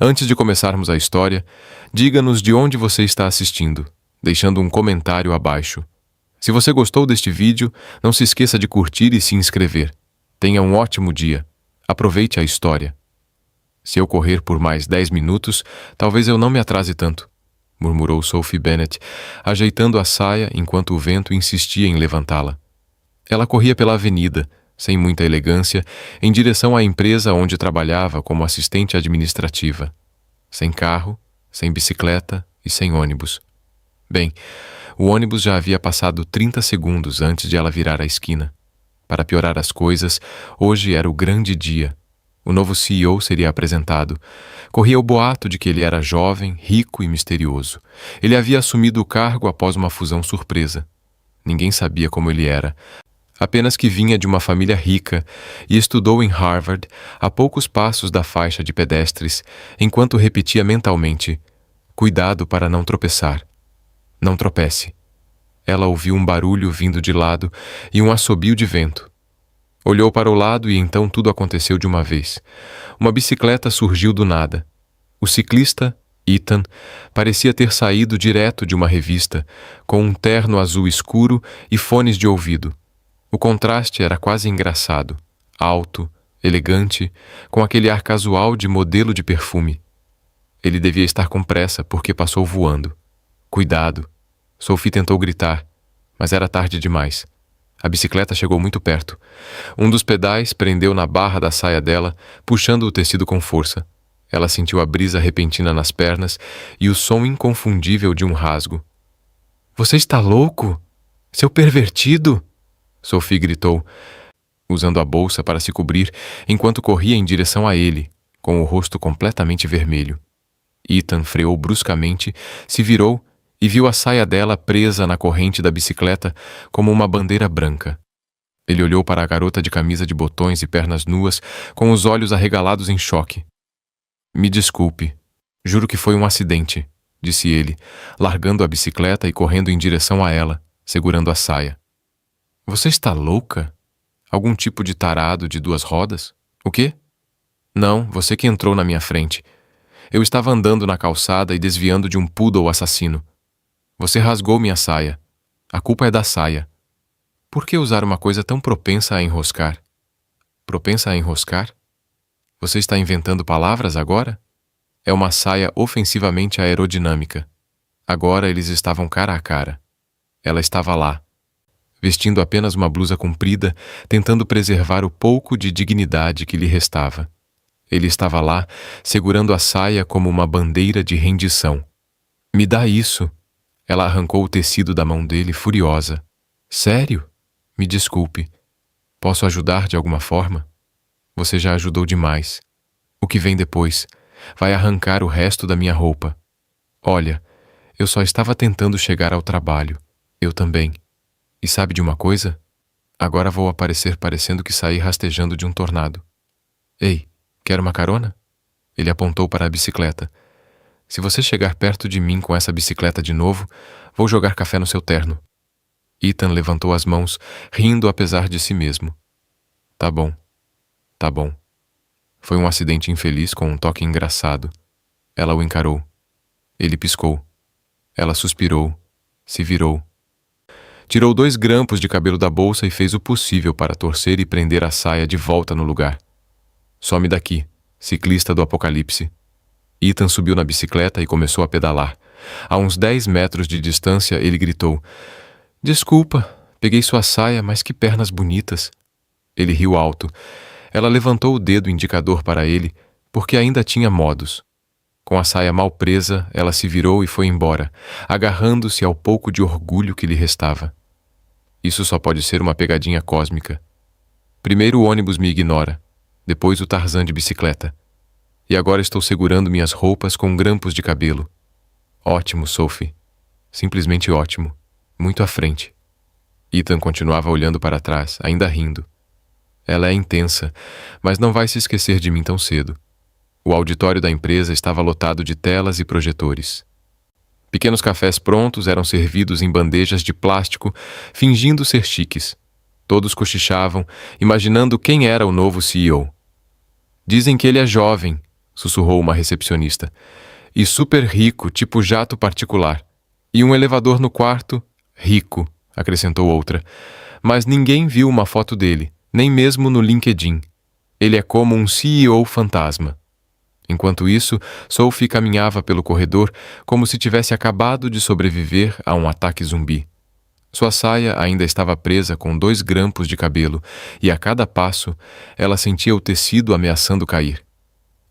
Antes de começarmos a história, diga-nos de onde você está assistindo, deixando um comentário abaixo. Se você gostou deste vídeo, não se esqueça de curtir e se inscrever. Tenha um ótimo dia. Aproveite a história. Se eu correr por mais 10 minutos, talvez eu não me atrase tanto, murmurou Sophie Bennet, ajeitando a saia enquanto o vento insistia em levantá-la. Ela corria pela avenida, sem muita elegância, em direção à empresa onde trabalhava como assistente administrativa. Sem carro, sem bicicleta e sem ônibus. Bem, o ônibus já havia passado 30 segundos antes de ela virar a esquina. Para piorar as coisas, hoje era o grande dia. O novo CEO seria apresentado. Corria o boato de que ele era jovem, rico e misterioso. Ele havia assumido o cargo após uma fusão surpresa. Ninguém sabia como ele era. Apenas que vinha de uma família rica e estudou em Harvard, a poucos passos da faixa de pedestres, enquanto repetia mentalmente: "Cuidado para não tropeçar. Não tropece." Ela ouviu um barulho vindo de lado e um assobio de vento. Olhou para o lado e então tudo aconteceu de uma vez. Uma bicicleta surgiu do nada. O ciclista, Ethan, parecia ter saído direto de uma revista, com um terno azul escuro e fones de ouvido. O contraste era quase engraçado, alto, elegante, com aquele ar casual de modelo de perfume. Ele devia estar com pressa porque passou voando. "Cuidado!" Sophie tentou gritar, mas era tarde demais. A bicicleta chegou muito perto. Um dos pedais prendeu na barra da saia dela, puxando o tecido com força. Ela sentiu a brisa repentina nas pernas e o som inconfundível de um rasgo. "Você está louco? Seu pervertido!" Sophie gritou, usando a bolsa para se cobrir, enquanto corria em direção a ele, com o rosto completamente vermelho. Ethan freou bruscamente, se virou e viu a saia dela presa na corrente da bicicleta como uma bandeira branca. Ele olhou para a garota de camisa de botões e pernas nuas, com os olhos arregalados em choque. "Me desculpe. Juro que foi um acidente", disse ele, largando a bicicleta e correndo em direção a ela, segurando a saia. "Você está louca? Algum tipo de tarado de 2 rodas? O quê?" "Não, você que entrou na minha frente. Eu estava andando na calçada e desviando de um poodle assassino. Você rasgou minha saia. A culpa é da saia. Por que usar uma coisa tão propensa a enroscar?" "Propensa a enroscar? Você está inventando palavras agora?" "É uma saia ofensivamente aerodinâmica." Agora eles estavam cara a cara. Ela estava lá, vestindo apenas uma blusa comprida, tentando preservar o pouco de dignidade que lhe restava. Ele estava lá, segurando a saia como uma bandeira de rendição. "Me dá isso!" Ela arrancou o tecido da mão dele, furiosa. "Sério? Me desculpe. Posso ajudar de alguma forma? Você já ajudou demais. O que vem depois? Vai arrancar o resto da minha roupa. Olha, eu só estava tentando chegar ao trabalho. Eu também. E sabe de uma coisa? Agora vou aparecer parecendo que saí rastejando de um tornado. Ei, quer uma carona?" Ele apontou para a bicicleta. "Se você chegar perto de mim com essa bicicleta de novo, vou jogar café no seu terno." Ethan levantou as mãos, rindo apesar de si mesmo. Tá bom. Foi um acidente infeliz com um toque engraçado." Ela o encarou. Ele piscou. Ela suspirou, se virou. Tirou 2 grampos de cabelo da bolsa e fez o possível para torcer e prender a saia de volta no lugar. "Some daqui, ciclista do apocalipse." Ethan subiu na bicicleta e começou a pedalar. A uns 10 metros de distância, ele gritou: "Desculpa, peguei sua saia, mas que pernas bonitas." Ele riu alto. Ela levantou o dedo indicador para ele, porque ainda tinha modos. Com a saia mal presa, ela se virou e foi embora, agarrando-se ao pouco de orgulho que lhe restava. Isso só pode ser uma pegadinha cósmica. Primeiro o ônibus me ignora, depois o Tarzan de bicicleta. E agora estou segurando minhas roupas com grampos de cabelo. Ótimo, Sophie. Simplesmente ótimo. Muito à frente." Ethan continuava olhando para trás, ainda rindo. "Ela é intensa, mas não vai se esquecer de mim tão cedo." O auditório da empresa estava lotado de telas e projetores. Pequenos cafés prontos eram servidos em bandejas de plástico, fingindo ser chiques. Todos cochichavam, imaginando quem era o novo CEO. "Dizem que ele é jovem," sussurrou uma recepcionista. E super rico, tipo jato particular. E um elevador no quarto, rico, acrescentou outra. Mas ninguém viu uma foto dele, nem mesmo no LinkedIn. Ele é como um CEO fantasma. Enquanto isso, Sophie caminhava pelo corredor como se tivesse acabado de sobreviver a um ataque zumbi. Sua saia ainda estava presa com 2 grampos de cabelo, e a cada passo, ela sentia o tecido ameaçando cair.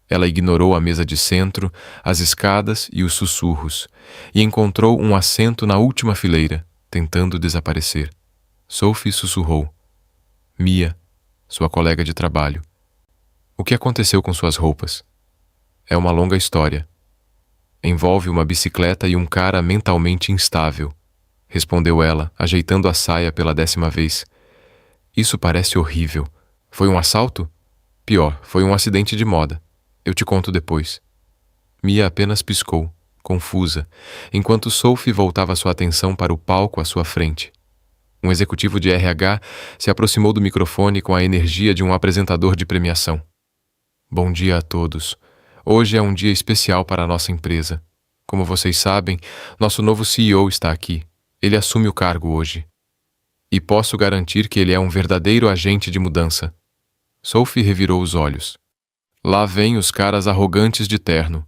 Ela ignorou a mesa de centro, as escadas e os sussurros, e encontrou um assento na última fileira, tentando desaparecer. Sophie sussurrou. Mia, sua colega de trabalho. O que aconteceu com suas roupas? É uma longa história. Envolve uma bicicleta e um cara mentalmente instável, respondeu ela, ajeitando a saia pela 10ª vez. Isso parece horrível. Foi um assalto? Pior, foi um acidente de moda. Eu te conto depois. Mia apenas piscou, confusa, enquanto Sophie voltava sua atenção para o palco à sua frente. Um executivo de RH se aproximou do microfone com a energia de um apresentador de premiação. Bom dia a todos. Hoje é um dia especial para a nossa empresa. Como vocês sabem, nosso novo CEO está aqui. Ele assume o cargo hoje. E posso garantir que ele é um verdadeiro agente de mudança. Sophie revirou os olhos. Lá vêm os caras arrogantes de terno.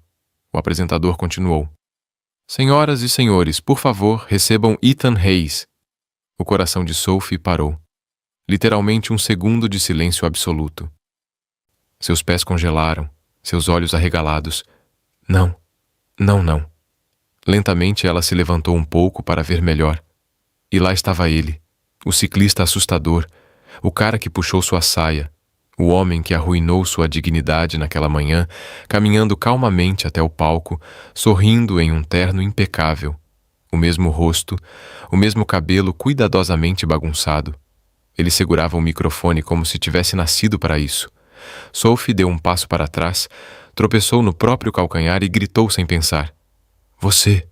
O apresentador continuou. Senhoras e senhores, por favor, recebam Ethan Hayes. O coração de Sophie parou. Literalmente um segundo de silêncio absoluto. Seus pés congelaram, seus olhos arregalados. Não, não, não. Lentamente ela se levantou um pouco para ver melhor. E lá estava ele, o ciclista assustador, o cara que puxou sua saia, o homem que arruinou sua dignidade naquela manhã, caminhando calmamente até o palco, sorrindo em um terno impecável. O mesmo rosto, o mesmo cabelo cuidadosamente bagunçado. Ele segurava o microfone como se tivesse nascido para isso. Sophie deu um passo para trás, tropeçou no próprio calcanhar e gritou sem pensar. Você!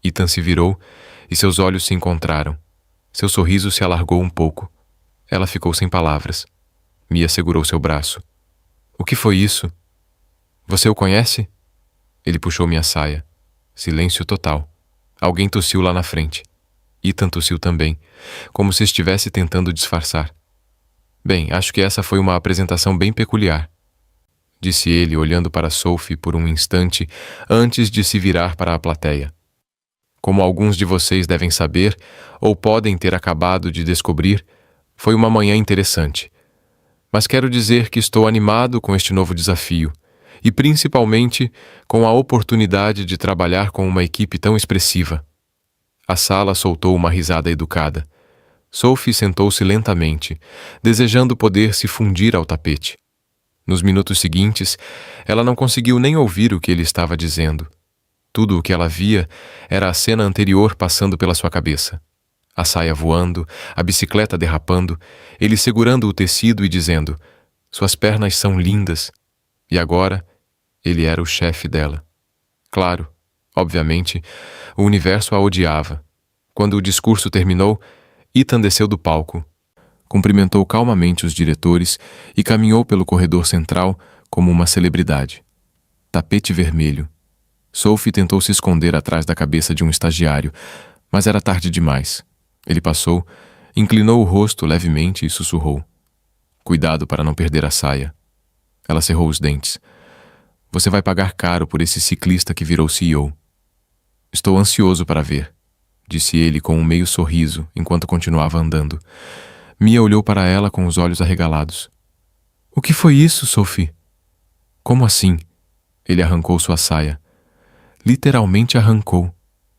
Ethan se virou e seus olhos se encontraram. Seu sorriso se alargou um pouco. Ela ficou sem palavras. Mia segurou seu braço. O que foi isso? Você o conhece? Ele puxou minha saia. Silêncio total. Alguém tossiu lá na frente. Ethan tossiu também, como se estivesse tentando disfarçar. Bem, acho que essa foi uma apresentação bem peculiar, disse ele, olhando para Sophie por um instante antes de se virar para a plateia. Como alguns de vocês devem saber, ou podem ter acabado de descobrir, foi uma manhã interessante. Mas quero dizer que estou animado com este novo desafio, e principalmente com a oportunidade de trabalhar com uma equipe tão expressiva. A sala soltou uma risada educada. Sophie sentou-se lentamente, desejando poder se fundir ao tapete. Nos minutos seguintes, ela não conseguiu nem ouvir o que ele estava dizendo. Tudo o que ela via era a cena anterior passando pela sua cabeça. A saia voando, a bicicleta derrapando, ele segurando o tecido e dizendo: "Suas pernas são lindas." E agora, ele era o chefe dela. Claro, obviamente, o universo a odiava. Quando o discurso terminou, Ethan desceu do palco, cumprimentou calmamente os diretores e caminhou pelo corredor central como uma celebridade. Tapete vermelho. Sophie tentou se esconder atrás da cabeça de um estagiário, mas era tarde demais. Ele passou, inclinou o rosto levemente e sussurrou. Cuidado para não perder a saia. Ela cerrou os dentes. Você vai pagar caro por esse ciclista que virou CEO. Estou ansioso para ver, disse ele com um meio sorriso enquanto continuava andando. Mia olhou para ela com os olhos arregalados. O que foi isso, Sophie? Como assim? Ele arrancou sua saia. Literalmente arrancou.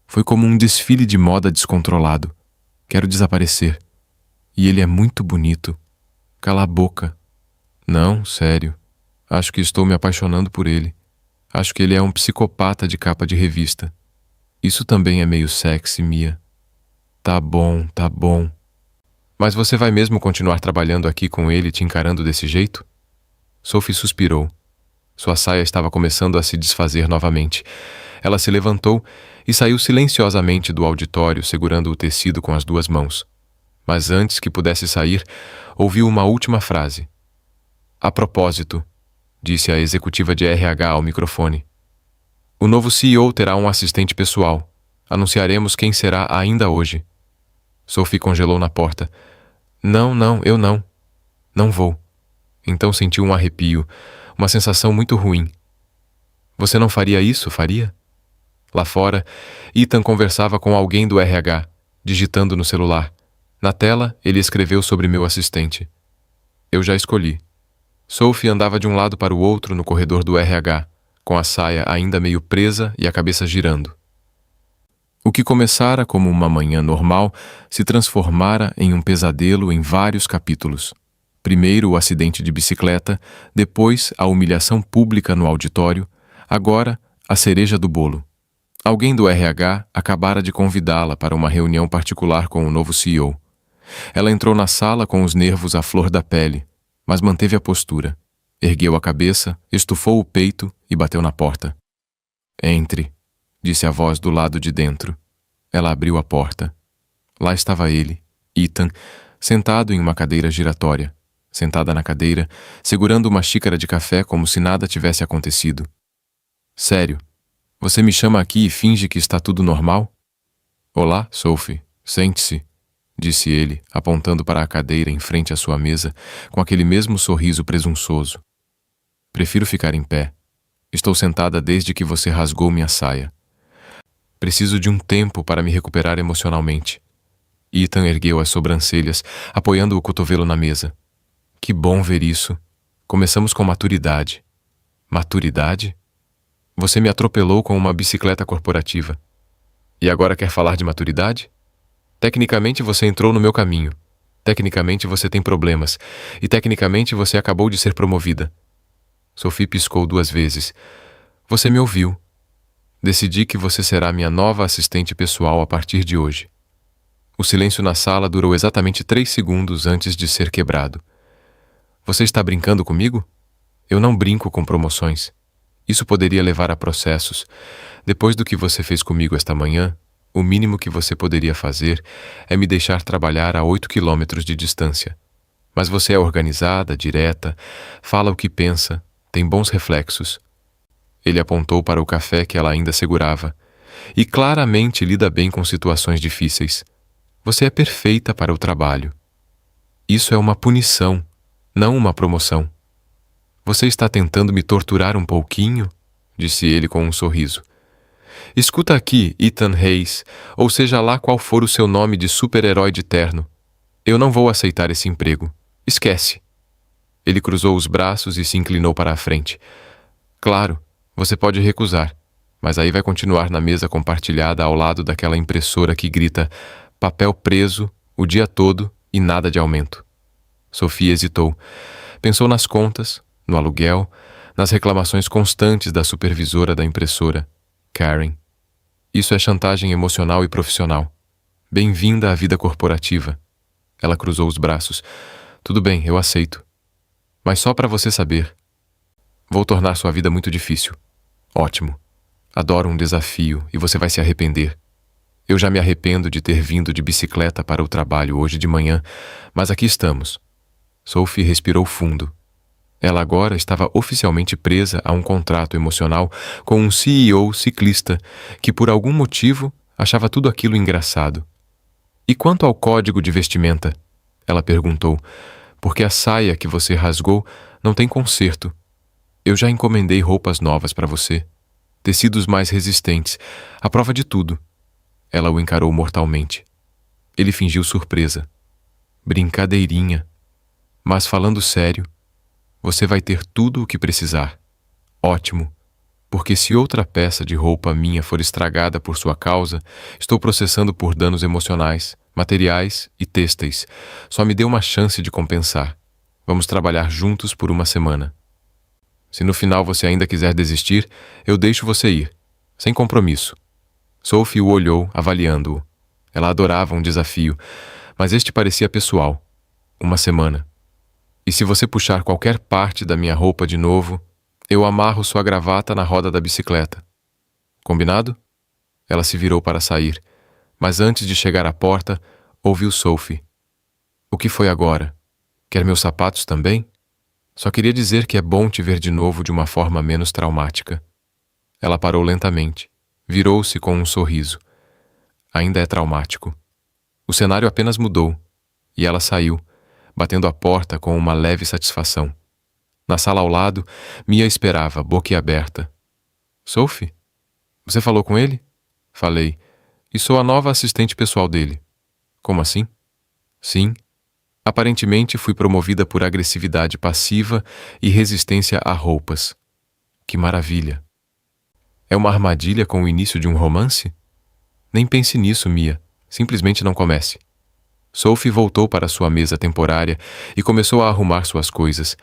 Foi como um desfile de moda descontrolado. Quero desaparecer. E ele é muito bonito. Cala a boca. Não, sério. Acho que estou me apaixonando por ele. Acho que ele é um psicopata de capa de revista. Isso também é meio sexy, Mia. Tá bom, tá bom. Mas você vai mesmo continuar trabalhando aqui com ele te encarando desse jeito? Sophie suspirou. Sua saia estava começando a se desfazer novamente. Ela se levantou e saiu silenciosamente do auditório, segurando o tecido com as 2 mãos. Mas antes que pudesse sair, ouviu uma última frase. A propósito, disse a executiva de RH ao microfone. O novo CEO terá um assistente pessoal. Anunciaremos quem será ainda hoje. Sophie congelou na porta. Não, eu não. Não vou. Então sentiu um arrepio, uma sensação muito ruim. Você não faria isso, faria? Lá fora, Ethan conversava com alguém do RH, digitando no celular. Na tela, ele escreveu sobre meu assistente. Eu já escolhi. Sophie andava de um lado para o outro no corredor do RH, com a saia ainda meio presa e a cabeça girando. O que começara como uma manhã normal se transformara em um pesadelo em vários capítulos. Primeiro o acidente de bicicleta, depois a humilhação pública no auditório, agora a cereja do bolo. Alguém do RH acabara de convidá-la para uma reunião particular com o novo CEO. Ela entrou na sala com os nervos à flor da pele, mas manteve a postura. Ergueu a cabeça, estufou o peito e bateu na porta. Entre, disse a voz do lado de dentro. Ela abriu a porta. Lá estava ele, Ethan, sentado em uma cadeira giratória. Sentada na cadeira, segurando uma xícara de café como se nada tivesse acontecido. Sério, você me chama aqui e finge que está tudo normal? Olá, Sophie, sente-se, disse ele, apontando para a cadeira em frente à sua mesa, com aquele mesmo sorriso presunçoso. Prefiro ficar em pé. Estou sentada desde que você rasgou minha saia. Preciso de um tempo para me recuperar emocionalmente. Ethan ergueu as sobrancelhas, apoiando o cotovelo na mesa. Que bom ver isso. Começamos com maturidade. Maturidade? Você me atropelou com uma bicicleta corporativa. E agora quer falar de maturidade? Tecnicamente você entrou no meu caminho. Tecnicamente você tem problemas. E tecnicamente você acabou de ser promovida. Sophie piscou 2 vezes. Você me ouviu. Decidi que você será minha nova assistente pessoal a partir de hoje. O silêncio na sala durou exatamente 3 segundos antes de ser quebrado. Você está brincando comigo? Eu não brinco com promoções. Isso poderia levar a processos. Depois do que você fez comigo esta manhã, o mínimo que você poderia fazer é me deixar trabalhar a 8 quilômetros de distância. Mas você é organizada, direta, fala o que pensa, tem bons reflexos. Ele apontou para o café que ela ainda segurava. E claramente lida bem com situações difíceis. Você é perfeita para o trabalho. Isso é uma punição, não uma promoção. Você está tentando me torturar um pouquinho? Disse ele com um sorriso. Escuta aqui, Ethan Hayes, ou seja lá qual for o seu nome de super-herói de terno. Eu não vou aceitar esse emprego. Esquece. Ele cruzou os braços e se inclinou para a frente. Claro, você pode recusar, mas aí vai continuar na mesa compartilhada ao lado daquela impressora que grita papel preso o dia todo e nada de aumento. Sophie hesitou. Pensou nas contas, no aluguel, nas reclamações constantes da supervisora da impressora, Karen. Isso é chantagem emocional e profissional. Bem-vinda à vida corporativa. Ela cruzou os braços. Tudo bem, eu aceito. Mas só para você saber. Vou tornar sua vida muito difícil. Ótimo. Adoro um desafio e você vai se arrepender. Eu já me arrependo de ter vindo de bicicleta para o trabalho hoje de manhã, mas aqui estamos. Sophie respirou fundo. Ela agora estava oficialmente presa a um contrato emocional com um CEO ciclista que, por algum motivo, achava tudo aquilo engraçado. E quanto ao código de vestimenta? Ela perguntou, porque a saia que você rasgou não tem conserto. Eu já encomendei roupas novas para você. Tecidos mais resistentes, à prova de tudo. Ela o encarou mortalmente. Ele fingiu surpresa. Brincadeirinha. Mas falando sério, você vai ter tudo o que precisar. Ótimo, porque se outra peça de roupa minha for estragada por sua causa, estou processando por danos emocionais, materiais e têxteis. Só me dê uma chance de compensar. Vamos trabalhar juntos por 1 semana. Se no final você ainda quiser desistir, eu deixo você ir, sem compromisso. Sophie o olhou, avaliando-o. Ela adorava um desafio, mas este parecia pessoal. 1 semana. E se você puxar qualquer parte da minha roupa de novo, eu amarro sua gravata na roda da bicicleta. Combinado? Ela se virou para sair, mas antes de chegar à porta, ouviu Sophie. O que foi agora? Quer meus sapatos também? Só queria dizer que é bom te ver de novo de uma forma menos traumática. Ela parou lentamente, virou-se com um sorriso. Ainda é traumático. O cenário apenas mudou, e ela saiu, batendo a porta com uma leve satisfação. Na sala ao lado, Mia esperava, boquiaberta. Sophie? Você falou com ele? Falei. E sou a nova assistente pessoal dele. Como assim? Sim. Aparentemente fui promovida por agressividade passiva e resistência a roupas. Que maravilha. É uma armadilha com o início de um romance? Nem pense nisso, Mia. Simplesmente não comece. Sophie voltou para sua mesa temporária e começou a arrumar suas coisas.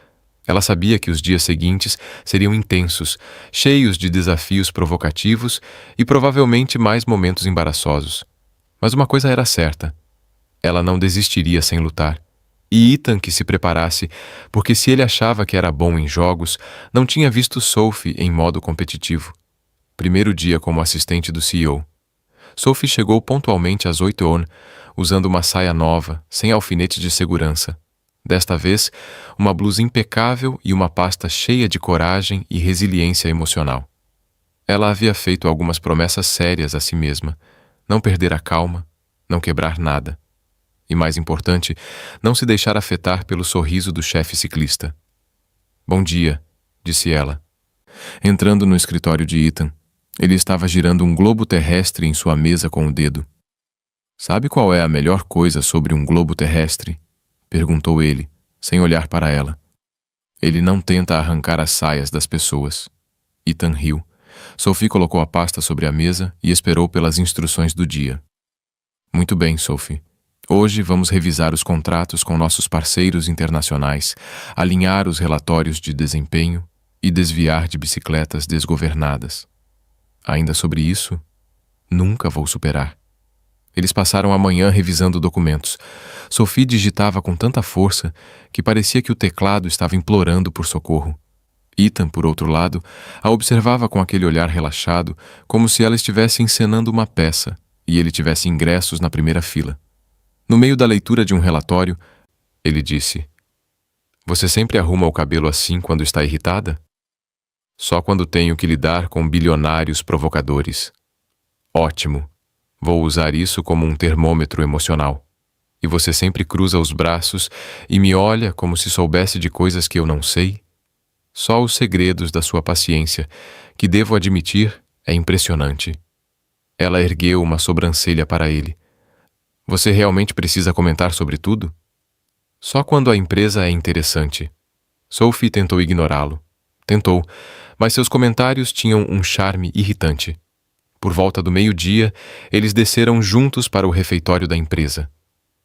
Ela sabia que os dias seguintes seriam intensos, cheios de desafios provocativos e provavelmente mais momentos embaraçosos. Mas uma coisa era certa. Ela não desistiria sem lutar. E Ethan que se preparasse, porque se ele achava que era bom em jogos, não tinha visto Sophie em modo competitivo. Primeiro dia como assistente do CEO. Sophie chegou pontualmente às 8 horas, usando uma saia nova, sem alfinetes de segurança. Desta vez, uma blusa impecável e uma pasta cheia de coragem e resiliência emocional. Ela havia feito algumas promessas sérias a si mesma. Não perder a calma, não quebrar nada. E mais importante, não se deixar afetar pelo sorriso do chefe ciclista. Bom dia, disse ela. Entrando no escritório de Ethan, ele estava girando um globo terrestre em sua mesa com o dedo. Sabe qual é a melhor coisa sobre um globo terrestre? Perguntou ele, sem olhar para ela. Ele não tenta arrancar as saias das pessoas. Ethan riu. Sophie colocou a pasta sobre a mesa e esperou pelas instruções do dia. Muito bem, Sophie. Hoje vamos revisar os contratos com nossos parceiros internacionais, alinhar os relatórios de desempenho e desviar de bicicletas desgovernadas. Ainda sobre isso, nunca vou superar. Eles passaram a manhã revisando documentos. Sophie digitava com tanta força que parecia que o teclado estava implorando por socorro. Ethan, por outro lado, a observava com aquele olhar relaxado, como se ela estivesse encenando uma peça e ele tivesse ingressos na primeira fila. No meio da leitura de um relatório, ele disse: Você sempre arruma o cabelo assim quando está irritada? Só quando tenho que lidar com bilionários provocadores. Ótimo. Vou usar isso como um termômetro emocional. E você sempre cruza os braços e me olha como se soubesse de coisas que eu não sei? Só os segredos da sua paciência, que devo admitir, é impressionante. Ela ergueu uma sobrancelha para ele. Você realmente precisa comentar sobre tudo? Só quando a empresa é interessante. Sophie tentou ignorá-lo. Tentou, mas seus comentários tinham um charme irritante. Por volta do meio-dia, eles desceram juntos para o refeitório da empresa.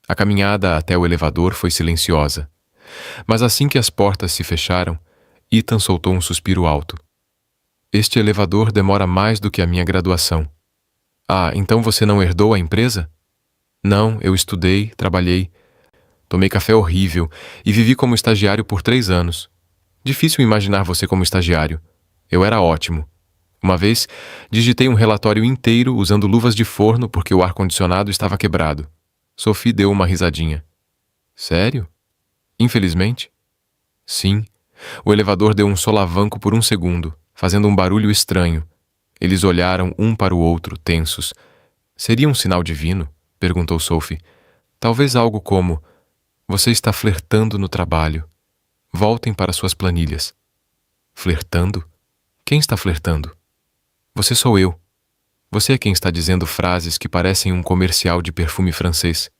A caminhada até o elevador foi silenciosa. Mas assim que as portas se fecharam, Ethan soltou um suspiro alto. Este elevador demora mais do que a minha graduação. Ah, então você não herdou a empresa? Não, eu estudei, trabalhei. Tomei café horrível e vivi como estagiário por 3 anos. Difícil imaginar você como estagiário. Eu era ótimo. Uma vez, digitei um relatório inteiro usando luvas de forno porque o ar-condicionado estava quebrado. Sophie deu uma risadinha. Sério? Infelizmente? Sim. O elevador deu um solavanco por 1 segundo, fazendo um barulho estranho. Eles olharam um para o outro, tensos. Seria um sinal divino? Perguntou Sophie. Talvez algo como: Você está flertando no trabalho. Voltem para suas planilhas. Flertando? Quem está flertando? Você sou eu. Você é quem está dizendo frases que parecem um comercial de perfume francês.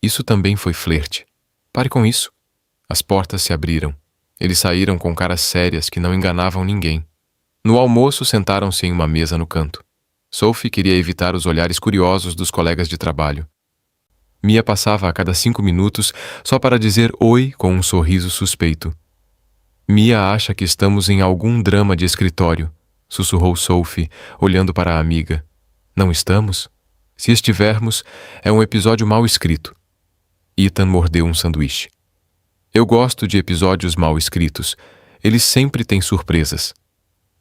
Isso também foi flerte. Pare com isso. As portas se abriram. Eles saíram com caras sérias que não enganavam ninguém. No almoço, sentaram-se em uma mesa no canto. Sophie queria evitar os olhares curiosos dos colegas de trabalho. Mia passava a cada 5 minutos só para dizer oi com um sorriso suspeito. Mia acha que estamos em algum drama de escritório, sussurrou Sophie, olhando para a amiga. Não estamos? Se estivermos, é um episódio mal escrito. Ethan mordeu um sanduíche. Eu gosto de episódios mal escritos. Eles sempre têm surpresas.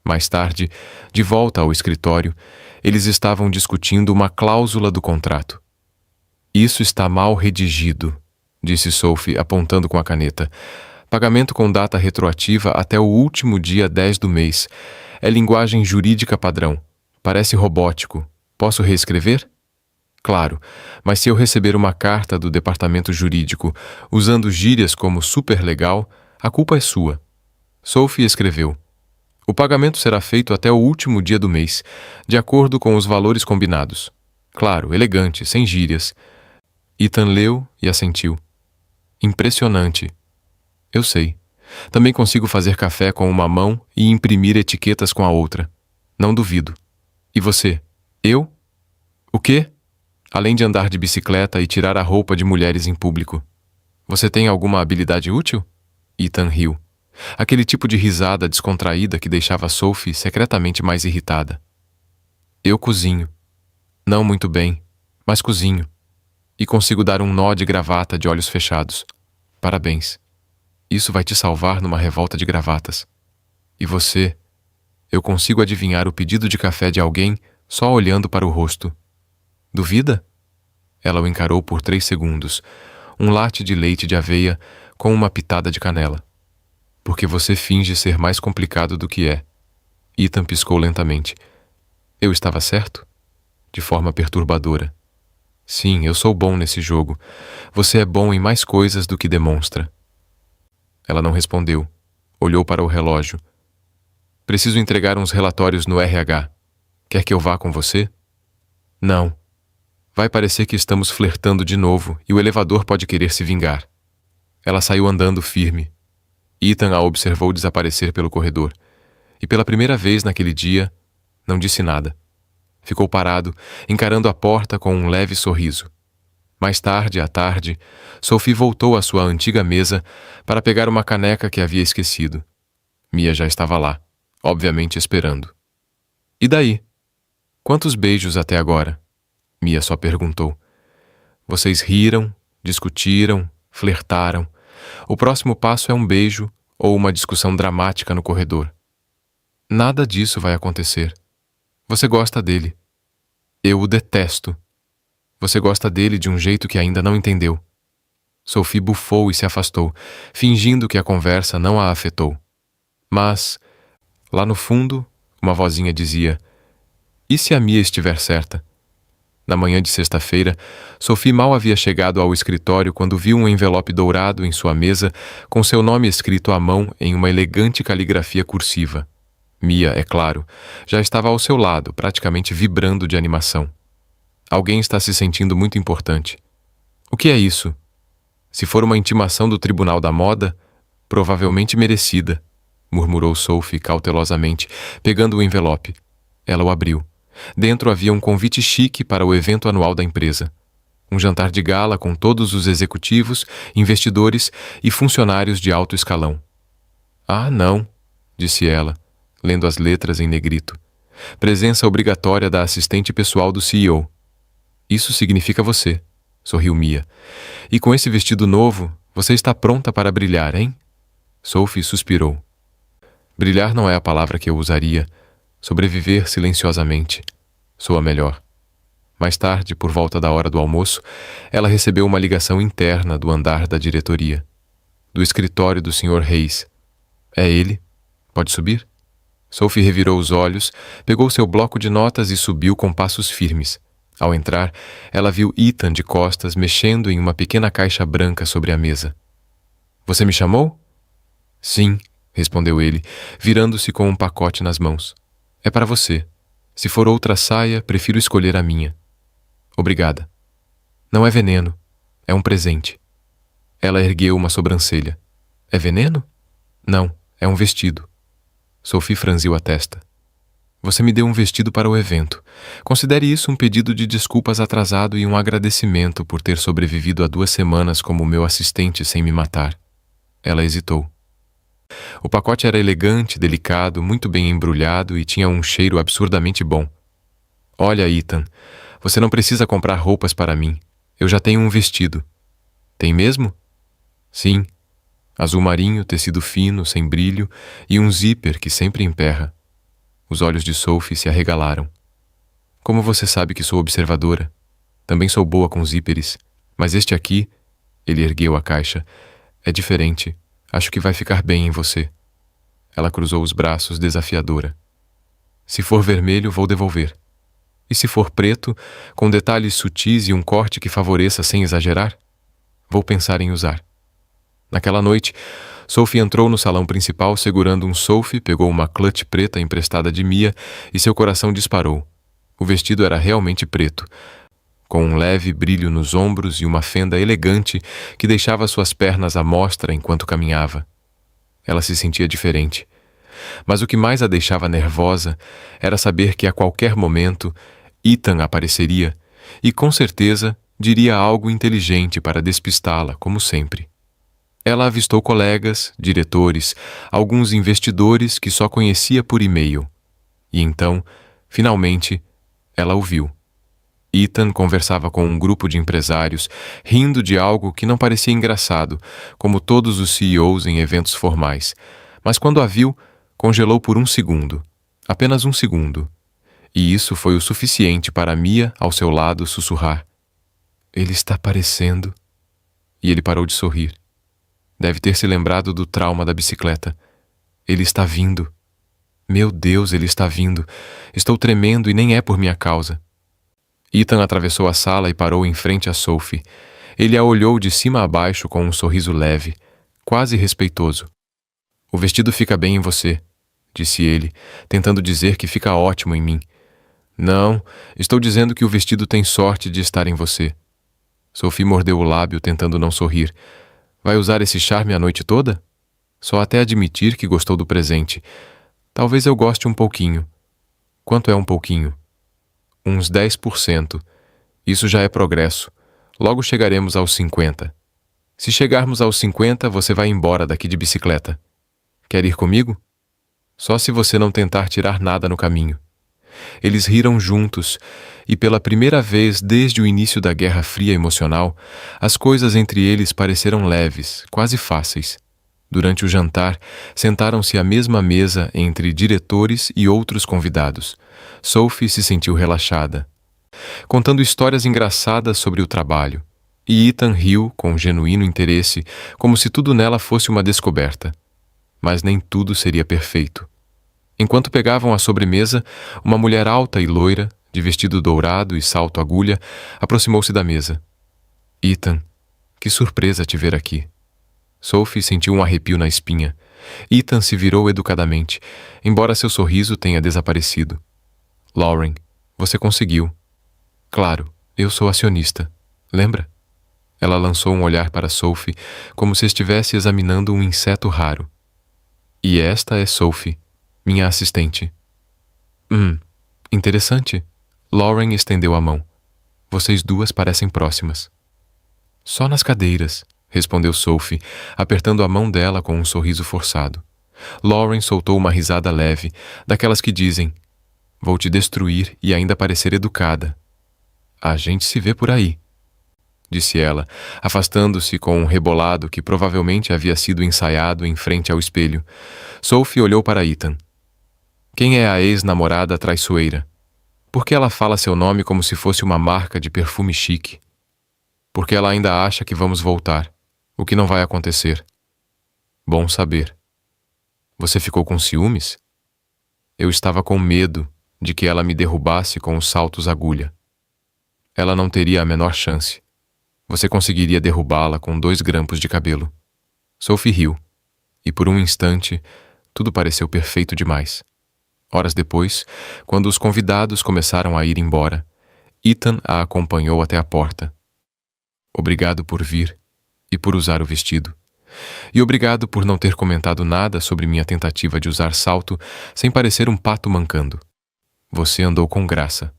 Mais tarde, de volta ao escritório, eles estavam discutindo uma cláusula do contrato. Isso está mal redigido, disse Sophie, apontando com a caneta. Pagamento com data retroativa até o último dia 10 do mês. É linguagem jurídica padrão. Parece robótico. Posso reescrever? Claro, mas se eu receber uma carta do departamento jurídico usando gírias como super legal, a culpa é sua. Sophie escreveu. O pagamento será feito até o último dia do mês, de acordo com os valores combinados. Claro, elegante, sem gírias. Ethan leu e assentiu. Impressionante. Eu sei. Também consigo fazer café com uma mão e imprimir etiquetas com a outra. Não duvido. E você? Eu? O quê? Além de andar de bicicleta e tirar a roupa de mulheres em público. Você tem alguma habilidade útil? Ethan riu. Aquele tipo de risada descontraída que deixava Sophie secretamente mais irritada. Eu cozinho. Não muito bem, mas cozinho. E consigo dar um nó de gravata de olhos fechados. Parabéns. Isso vai te salvar numa revolta de gravatas. E você? Eu consigo adivinhar o pedido de café de alguém só olhando para o rosto. Duvida? Ela o encarou por 3 segundos. Um latte de leite de aveia com uma pitada de canela. Porque você finge ser mais complicado do que é. Ethan piscou lentamente. Eu estava certo? De forma perturbadora. Sim, eu sou bom nesse jogo. Você é bom em mais coisas do que demonstra. Ela não respondeu. Olhou para o relógio. Preciso entregar uns relatórios no RH. Quer que eu vá com você? Não. Vai parecer que estamos flertando de novo e o elevador pode querer se vingar. Ela saiu andando firme. Ethan a observou desaparecer pelo corredor. E pela primeira vez naquele dia, não disse nada. Ficou parado, encarando a porta com um leve sorriso. Mais tarde, à tarde, Sophie voltou à sua antiga mesa para pegar uma caneca que havia esquecido. Mia já estava lá, obviamente esperando. E daí? Quantos beijos até agora? Mia só perguntou. Vocês riram, discutiram, flertaram. O próximo passo é um beijo ou uma discussão dramática no corredor. Nada disso vai acontecer. Você gosta dele. Eu o detesto. Você gosta dele de um jeito que ainda não entendeu. Sophie bufou e se afastou, fingindo que a conversa não a afetou. Mas, lá no fundo, uma vozinha dizia: e se a Mia estiver certa? Na manhã de sexta-feira, Sophie mal havia chegado ao escritório quando viu um envelope dourado em sua mesa com seu nome escrito à mão em uma elegante caligrafia cursiva. Mia, é claro, já estava ao seu lado, praticamente vibrando de animação. Alguém está se sentindo muito importante. O que é isso? Se for uma intimação do Tribunal da Moda, provavelmente merecida, murmurou Sophie cautelosamente, pegando o envelope. Ela o abriu. Dentro havia um convite chique para o evento anual da empresa. Um jantar de gala com todos os executivos, investidores e funcionários de alto escalão. Ah, não, disse ela, lendo as letras em negrito. Presença obrigatória da assistente pessoal do CEO. Isso significa você, sorriu Mia. E com esse vestido novo, você está pronta para brilhar, hein? Sophie suspirou. Brilhar não é a palavra que eu usaria. Sobreviver silenciosamente. Soa melhor. Mais tarde, por volta da hora do almoço, ela recebeu uma ligação interna do andar da diretoria. Do escritório do Sr. Reis. É ele? Pode subir? Sophie revirou os olhos, pegou seu bloco de notas e subiu com passos firmes. Ao entrar, ela viu Ethan de costas mexendo em uma pequena caixa branca sobre a mesa. Você me chamou? Sim, respondeu ele, virando-se com um pacote nas mãos. É para você. Se for outra saia, prefiro escolher a minha. Obrigada. Não é veneno. É um presente. Ela ergueu uma sobrancelha. É veneno? Não, é um vestido. Sophie franziu a testa. Você me deu um vestido para o evento. Considere isso um pedido de desculpas atrasado e um agradecimento por ter sobrevivido a 2 semanas como meu assistente sem me matar. Ela hesitou. O pacote era elegante, delicado, muito bem embrulhado e tinha um cheiro absurdamente bom. Olha, Ethan, você não precisa comprar roupas para mim. Eu já tenho um vestido. Tem mesmo? Sim. Azul marinho, tecido fino, sem brilho e um zíper que sempre emperra. Os olhos de Sophie se arregalaram. Como você sabe que sou observadora? Também sou boa com zíperes, mas este aqui, ele ergueu a caixa, é diferente. Acho que vai ficar bem em você. Ela cruzou os braços, desafiadora. Se for vermelho, vou devolver. E se for preto, com detalhes sutis e um corte que favoreça sem exagerar? Vou pensar em usar. Naquela noite, Sophie entrou no salão principal segurando um Sophie, pegou uma clutch preta emprestada de Mia e seu coração disparou. O vestido era realmente preto, com um leve brilho nos ombros e uma fenda elegante que deixava suas pernas à mostra enquanto caminhava. Ela se sentia diferente. Mas o que mais a deixava nervosa era saber que a qualquer momento Ethan apareceria e, com certeza, diria algo inteligente para despistá-la, como sempre. Ela avistou colegas, diretores, alguns investidores que só conhecia por e-mail. E então, finalmente, ela o viu. Ethan conversava com um grupo de empresários, rindo de algo que não parecia engraçado, como todos os CEOs em eventos formais. Mas quando a viu, congelou por um segundo. Apenas um segundo. E isso foi o suficiente para Mia, ao seu lado, sussurrar. Ele está aparecendo. E ele parou de sorrir. Deve ter se lembrado do trauma da bicicleta. Ele está vindo. Meu Deus, ele está vindo. Estou tremendo e nem é por minha causa. Ethan atravessou a sala e parou em frente a Sophie. Ele a olhou de cima a baixo com um sorriso leve, quase respeitoso. O vestido fica bem em você, disse ele, tentando dizer que fica ótimo em mim. Não, estou dizendo que o vestido tem sorte de estar em você. Sophie mordeu o lábio, tentando não sorrir. Vai usar esse charme a noite toda? Só até admitir que gostou do presente. Talvez eu goste um pouquinho. Quanto é um pouquinho? Uns 10%. Isso já é progresso. Logo chegaremos aos 50%. Se chegarmos aos 50%, você vai embora daqui de bicicleta. Quer ir comigo? Só se você não tentar tirar nada no caminho. Eles riram juntos, e pela primeira vez desde o início da Guerra Fria emocional, as coisas entre eles pareceram leves, quase fáceis. Durante o jantar, sentaram-se à mesma mesa entre diretores e outros convidados. Sophie se sentiu relaxada, contando histórias engraçadas sobre o trabalho, e Ethan riu com genuíno interesse, como se tudo nela fosse uma descoberta. Mas nem tudo seria perfeito. Enquanto pegavam a sobremesa, uma mulher alta e loira, de vestido dourado e salto agulha, aproximou-se da mesa. Ethan, que surpresa te ver aqui. Sophie sentiu um arrepio na espinha. Ethan se virou educadamente, embora seu sorriso tenha desaparecido. Lauren, você conseguiu. Claro, eu sou acionista. Lembra? Ela lançou um olhar para Sophie, como se estivesse examinando um inseto raro. E esta é Sophie, minha assistente. Interessante. Lauren estendeu a mão. Vocês duas parecem próximas. Só nas cadeiras, respondeu Sophie, apertando a mão dela com um sorriso forçado. Lauren soltou uma risada leve, daquelas que dizem: vou te destruir e ainda parecer educada. A gente se vê por aí, disse ela, afastando-se com um rebolado que provavelmente havia sido ensaiado em frente ao espelho. Sophie olhou para Ethan. Quem é a ex-namorada traiçoeira? Por que ela fala seu nome como se fosse uma marca de perfume chique? Porque ela ainda acha que vamos voltar, o que não vai acontecer. Bom saber. Você ficou com ciúmes? Eu estava com medo de que ela me derrubasse com os saltos agulha. Ela não teria a menor chance. Você conseguiria derrubá-la com 2 grampos de cabelo. Sophie riu, e por um instante, tudo pareceu perfeito demais. Horas depois, quando os convidados começaram a ir embora, Ethan a acompanhou até a porta. Obrigado por vir e por usar o vestido. E obrigado por não ter comentado nada sobre minha tentativa de usar salto sem parecer um pato mancando. Você andou com graça.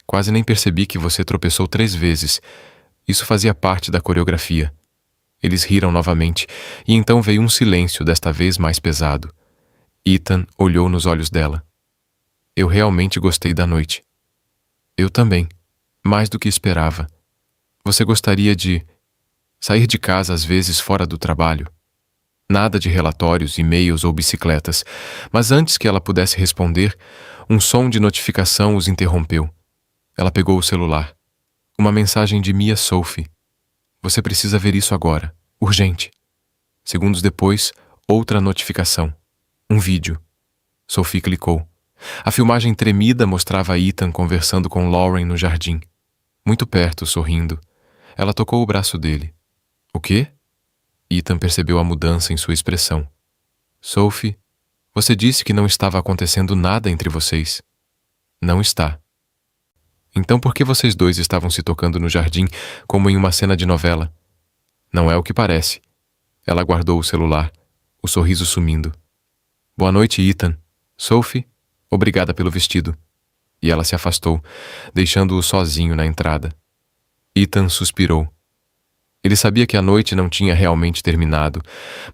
Quase nem percebi que você tropeçou 3 vezes. Isso fazia parte da coreografia. Eles riram novamente, e então veio um silêncio, desta vez mais pesado. Ethan olhou nos olhos dela. Eu realmente gostei da noite. Eu também. Mais do que esperava. Você gostaria de sair de casa às vezes fora do trabalho? Nada de relatórios, e-mails ou bicicletas, mas antes que ela pudesse responder, um som de notificação os interrompeu. Ela pegou o celular. Uma mensagem de Mia Sophie. Você precisa ver isso agora. Urgente. Segundos depois, outra notificação. Um vídeo. Sophie clicou. A filmagem tremida mostrava Ethan conversando com Lauren no jardim. Muito perto, sorrindo. Ela tocou o braço dele. O quê? Ethan percebeu a mudança em sua expressão. Sophie, você disse que não estava acontecendo nada entre vocês. Não está. Então por que vocês dois estavam se tocando no jardim como em uma cena de novela? Não é o que parece. Ela guardou o celular, o sorriso sumindo. Boa noite, Ethan. Sophie, obrigada pelo vestido. E ela se afastou, deixando-o sozinho na entrada. Ethan suspirou. Ele sabia que a noite não tinha realmente terminado,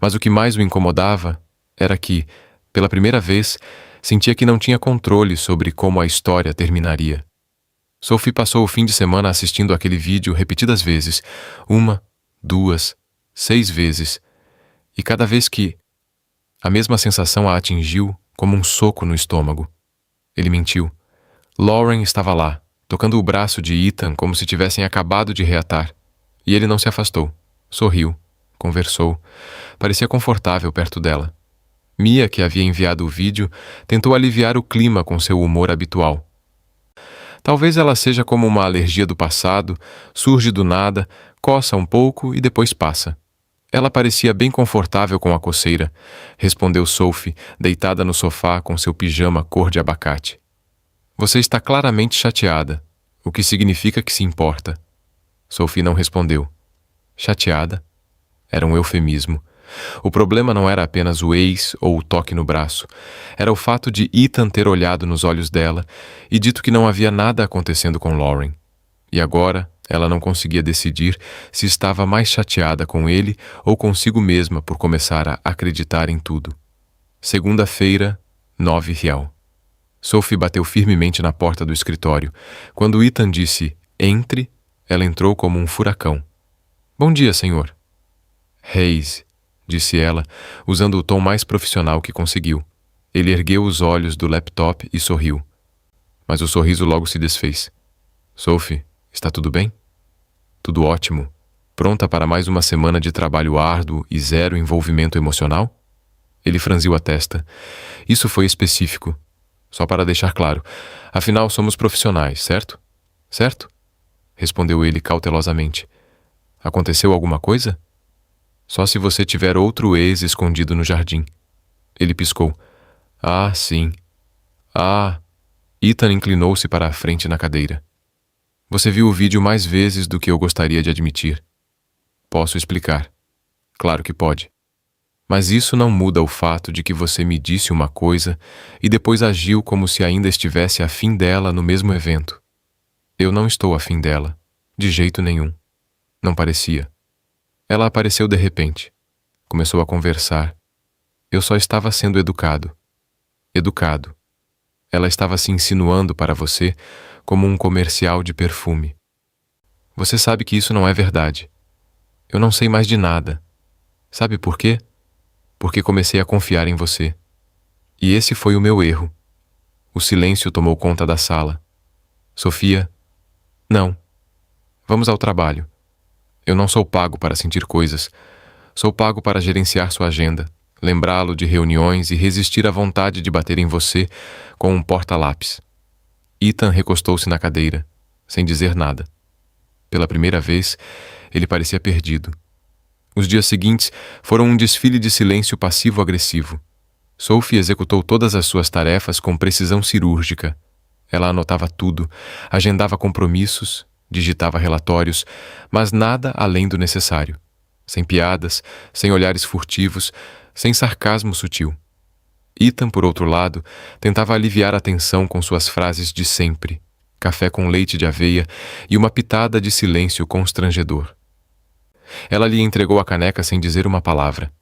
mas o que mais o incomodava era que, pela primeira vez, sentia que não tinha controle sobre como a história terminaria. Sophie passou o fim de semana assistindo aquele vídeo repetidas vezes, 1, 2, 6 vezes, e cada vez que a mesma sensação a atingiu como um soco no estômago. Ele mentiu. Lauren estava lá, tocando o braço de Ethan como se tivessem acabado de reatar. E ele não se afastou. Sorriu. Conversou. Parecia confortável perto dela. Mia, que havia enviado o vídeo, tentou aliviar o clima com seu humor habitual. Talvez ela seja como uma alergia do passado, surge do nada, coça um pouco e depois passa. Ela parecia bem confortável com a coceira, respondeu Sophie, deitada no sofá com seu pijama cor de abacate. Você está claramente chateada, o que significa que se importa. Sophie não respondeu. Chateada? Era um eufemismo. O problema não era apenas o ex ou o toque no braço. Era o fato de Ethan ter olhado nos olhos dela e dito que não havia nada acontecendo com Lauren. E agora ela não conseguia decidir se estava mais chateada com ele ou consigo mesma por começar a acreditar em tudo. Segunda-feira, 9 Rial. Sophie bateu firmemente na porta do escritório. Quando Ethan disse, entre, ela entrou como um furacão. Bom dia, senhor. Hayes, disse ela, usando o tom mais profissional que conseguiu. Ele ergueu os olhos do laptop e sorriu. Mas o sorriso logo se desfez. Sophie, está tudo bem? Tudo ótimo. Pronta para mais uma semana de trabalho árduo e zero envolvimento emocional? Ele franziu a testa. Isso foi específico. Só para deixar claro. Afinal, somos profissionais, certo? Certo? Respondeu ele cautelosamente. Aconteceu alguma coisa? Só se você tiver outro ex escondido no jardim. Ele piscou. Ah, sim. Ah. Ethan inclinou-se para a frente na cadeira. Você viu o vídeo mais vezes do que eu gostaria de admitir. Posso explicar. Claro que pode. Mas isso não muda o fato de que você me disse uma coisa e depois agiu como se ainda estivesse afim dela no mesmo evento. Eu não estou afim dela, de jeito nenhum. Não parecia. Ela apareceu de repente. Começou a conversar. Eu só estava sendo educado. Educado. Ela estava se insinuando para você como um comercial de perfume. Você sabe que isso não é verdade. Eu não sei mais de nada. Sabe por quê? Porque comecei a confiar em você. E esse foi o meu erro. O silêncio tomou conta da sala. Sofia, não. Vamos ao trabalho. Eu não sou pago para sentir coisas. Sou pago para gerenciar sua agenda, lembrá-lo de reuniões e resistir à vontade de bater em você com um porta-lápis. Ethan recostou-se na cadeira, sem dizer nada. Pela primeira vez, ele parecia perdido. Os dias seguintes foram um desfile de silêncio passivo-agressivo. Sophie executou todas as suas tarefas com precisão cirúrgica. Ela anotava tudo, agendava compromissos, digitava relatórios, mas nada além do necessário. Sem piadas, sem olhares furtivos, sem sarcasmo sutil. Ethan, por outro lado, tentava aliviar a tensão com suas frases de sempre, café com leite de aveia e uma pitada de silêncio constrangedor. Ela lhe entregou a caneca sem dizer uma palavra.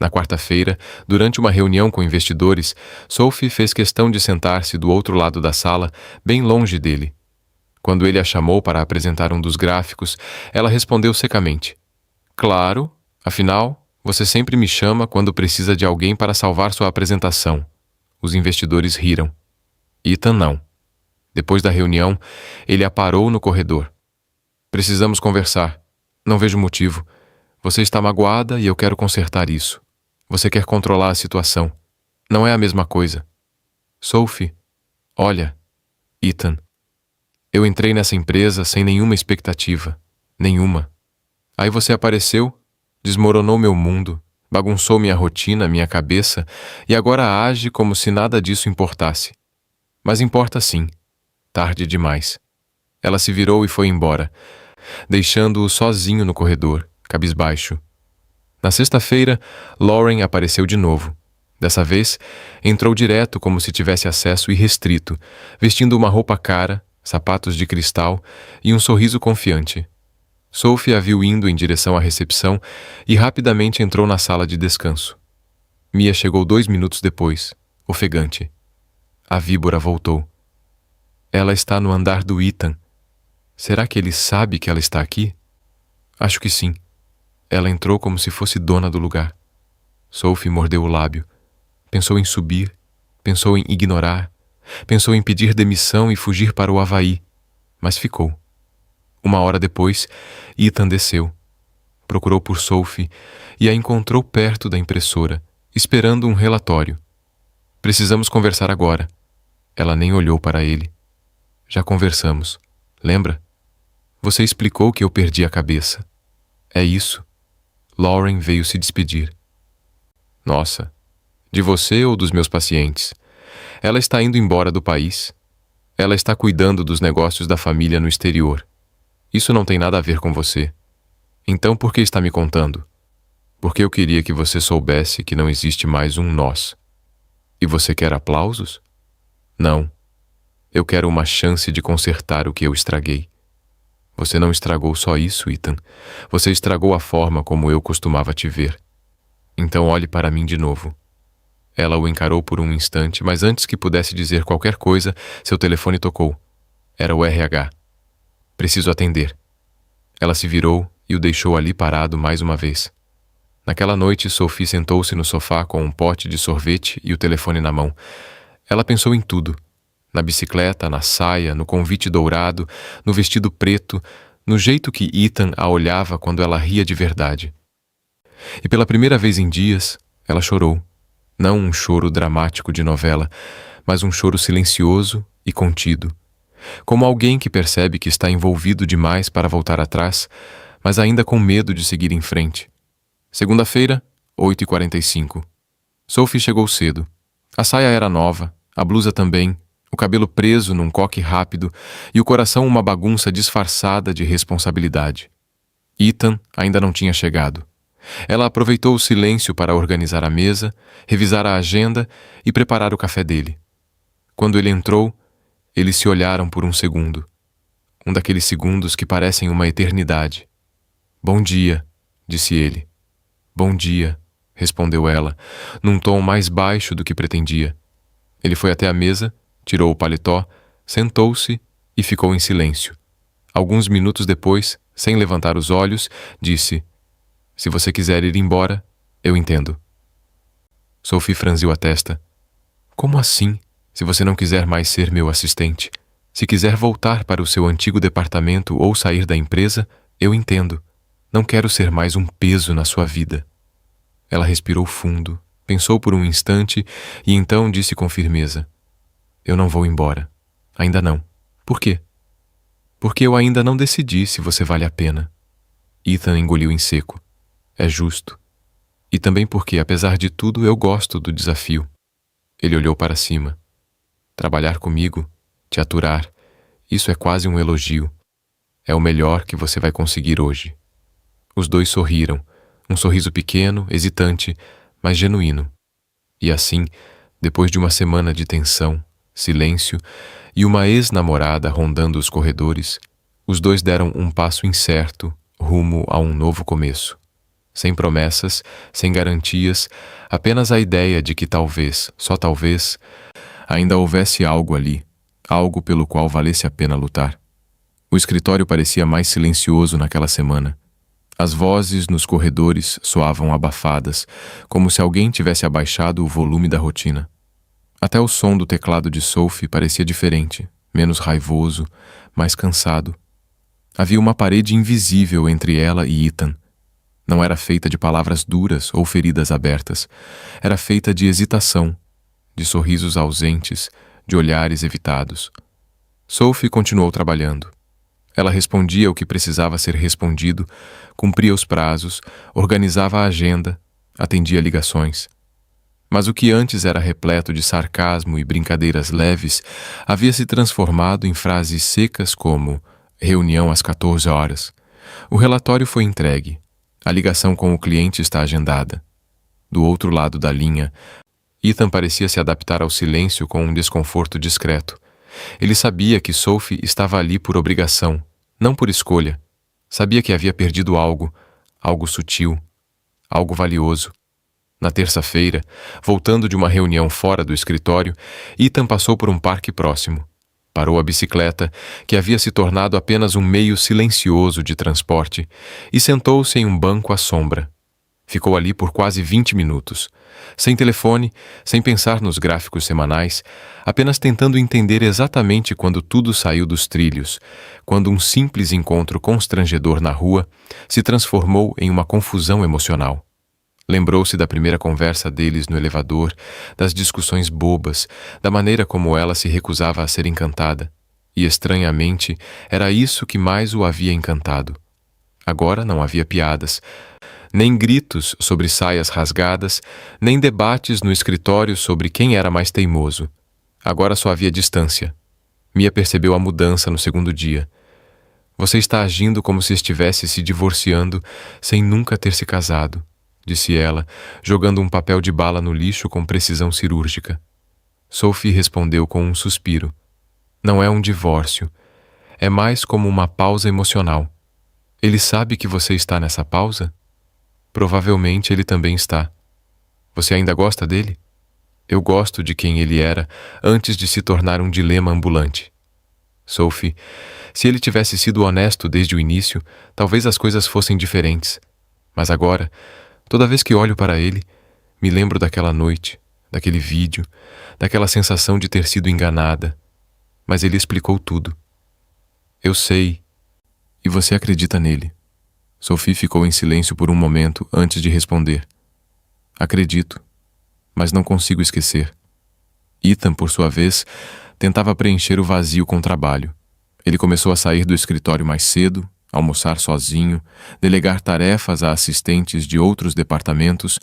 Na quarta-feira, durante uma reunião com investidores, Sophie fez questão de sentar-se do outro lado da sala, bem longe dele. Quando ele a chamou para apresentar um dos gráficos, ela respondeu secamente. Claro, afinal, você sempre me chama quando precisa de alguém para salvar sua apresentação. Os investidores riram. Ethan não. Depois da reunião, ele a parou no corredor. Precisamos conversar. Não vejo motivo. Você está magoada e eu quero consertar isso. Você quer controlar a situação. Não é a mesma coisa. Sophie, olha, Ethan, eu entrei nessa empresa sem nenhuma expectativa. Nenhuma. Aí você apareceu, desmoronou meu mundo, bagunçou minha rotina, minha cabeça, e agora age como se nada disso importasse. Mas importa sim. Tarde demais. Ela se virou e foi embora, deixando-o sozinho no corredor, cabisbaixo. Na sexta-feira, Lauren apareceu de novo. Dessa vez, entrou direto como se tivesse acesso irrestrito, vestindo uma roupa cara, sapatos de cristal e um sorriso confiante. Sophie a viu indo em direção à recepção e rapidamente entrou na sala de descanso. Mia chegou 2 minutos depois, ofegante. A víbora voltou. Ela está no andar do Ethan. Será que ele sabe que ela está aqui? Acho que sim. Ela entrou como se fosse dona do lugar. Sophie mordeu o lábio. Pensou em subir, pensou em ignorar, pensou em pedir demissão e fugir para o Havaí, mas ficou. 1 hora depois, Ethan desceu. Procurou por Sophie e a encontrou perto da impressora, esperando um relatório. Precisamos conversar agora. Ela nem olhou para ele. Já conversamos. Lembra? Você explicou que eu perdi a cabeça. É isso. Lauren veio se despedir. Nossa, de você ou dos meus pacientes? Ela está indo embora do país. Ela está cuidando dos negócios da família no exterior. Isso não tem nada a ver com você. Então por que está me contando? Porque eu queria que você soubesse que não existe mais um nós. E você quer aplausos? Não. Eu quero uma chance de consertar o que eu estraguei. Você não estragou só isso, Ethan. Você estragou a forma como eu costumava te ver. Então olhe para mim de novo. Ela o encarou por um instante, mas antes que pudesse dizer qualquer coisa, seu telefone tocou. Era o RH. Preciso atender. Ela se virou e o deixou ali parado mais uma vez. Naquela noite, Sophie sentou-se no sofá com um pote de sorvete e o telefone na mão. Ela pensou em tudo. Na bicicleta, na saia, no convite dourado, no vestido preto, no jeito que Ethan a olhava quando ela ria de verdade. E pela primeira vez em dias, ela chorou. Não um choro dramático de novela, mas um choro silencioso e contido. Como alguém que percebe que está envolvido demais para voltar atrás, mas ainda com medo de seguir em frente. Segunda-feira, 8h45. Sophie chegou cedo. A saia era nova, a blusa também, o cabelo preso num coque rápido e o coração uma bagunça disfarçada de responsabilidade. Ethan ainda não tinha chegado. Ela aproveitou o silêncio para organizar a mesa, revisar a agenda e preparar o café dele. Quando ele entrou, eles se olharam por um segundo. Um daqueles segundos que parecem uma eternidade. Bom dia, disse ele. Bom dia, respondeu ela, num tom mais baixo do que pretendia. Ele foi até a mesa, tirou o paletó, sentou-se e ficou em silêncio. Alguns minutos depois, sem levantar os olhos, disse: Se você quiser ir embora, eu entendo. Sophie franziu a testa. Como assim? Se você não quiser mais ser meu assistente, se quiser voltar para o seu antigo departamento ou sair da empresa, eu entendo. Não quero ser mais um peso na sua vida. Ela respirou fundo, pensou por um instante e então disse com firmeza: Eu não vou embora. Ainda não. Por quê? Porque eu ainda não decidi se você vale a pena. Ethan engoliu em seco. É justo. E também porque, apesar de tudo, eu gosto do desafio. Ele olhou para cima. Trabalhar comigo, te aturar, isso é quase um elogio. É o melhor que você vai conseguir hoje. Os dois sorriram, um sorriso pequeno, hesitante, mas genuíno. E assim, depois de uma semana de tensão, silêncio e uma ex-namorada rondando os corredores, os dois deram um passo incerto rumo a um novo começo. Sem promessas, sem garantias, apenas a ideia de que talvez, só talvez, ainda houvesse algo ali, algo pelo qual valesse a pena lutar. O escritório parecia mais silencioso naquela semana. As vozes nos corredores soavam abafadas, como se alguém tivesse abaixado o volume da rotina. Até o som do teclado de Sophie parecia diferente, menos raivoso, mais cansado. Havia uma parede invisível entre ela e Ethan. Não era feita de palavras duras ou feridas abertas. Era feita de hesitação, de sorrisos ausentes, de olhares evitados. Sophie continuou trabalhando. Ela respondia o que precisava ser respondido, cumpria os prazos, organizava a agenda, atendia ligações. Mas o que antes era repleto de sarcasmo e brincadeiras leves havia se transformado em frases secas como reunião às 14 horas. O relatório foi entregue. A ligação com o cliente está agendada. Do outro lado da linha, Ethan parecia se adaptar ao silêncio com um desconforto discreto. Ele sabia que Sophie estava ali por obrigação, não por escolha. Sabia que havia perdido algo, algo sutil, algo valioso. Na terça-feira, voltando de uma reunião fora do escritório, Ethan passou por um parque próximo. Parou a bicicleta, que havia se tornado apenas um meio silencioso de transporte, e sentou-se em um banco à sombra. Ficou ali por quase 20 minutos, sem telefone, sem pensar nos gráficos semanais, apenas tentando entender exatamente quando tudo saiu dos trilhos, quando um simples encontro constrangedor na rua se transformou em uma confusão emocional. Lembrou-se da primeira conversa deles no elevador, das discussões bobas, da maneira como ela se recusava a ser encantada. E, estranhamente, era isso que mais o havia encantado. Agora não havia piadas, nem gritos sobre saias rasgadas, nem debates no escritório sobre quem era mais teimoso. Agora só havia distância. Mia percebeu a mudança no segundo dia. Você está agindo como se estivesse se divorciando sem nunca ter se casado, disse ela, jogando um papel de bala no lixo com precisão cirúrgica. Sophie respondeu com um suspiro. Não é um divórcio. É mais como uma pausa emocional. Ele sabe que você está nessa pausa? Provavelmente ele também está. Você ainda gosta dele? Eu gosto de quem ele era antes de se tornar um dilema ambulante. Sophie, se ele tivesse sido honesto desde o início, talvez as coisas fossem diferentes. Mas agora, toda vez que olho para ele, me lembro daquela noite, daquele vídeo, daquela sensação de ter sido enganada. Mas ele explicou tudo. Eu sei. E você acredita nele? Sophie ficou em silêncio por um momento antes de responder. Acredito, mas não consigo esquecer. Ethan, por sua vez, tentava preencher o vazio com trabalho. Ele começou a sair do escritório mais cedo, almoçar sozinho, delegar tarefas a assistentes de outros departamentos,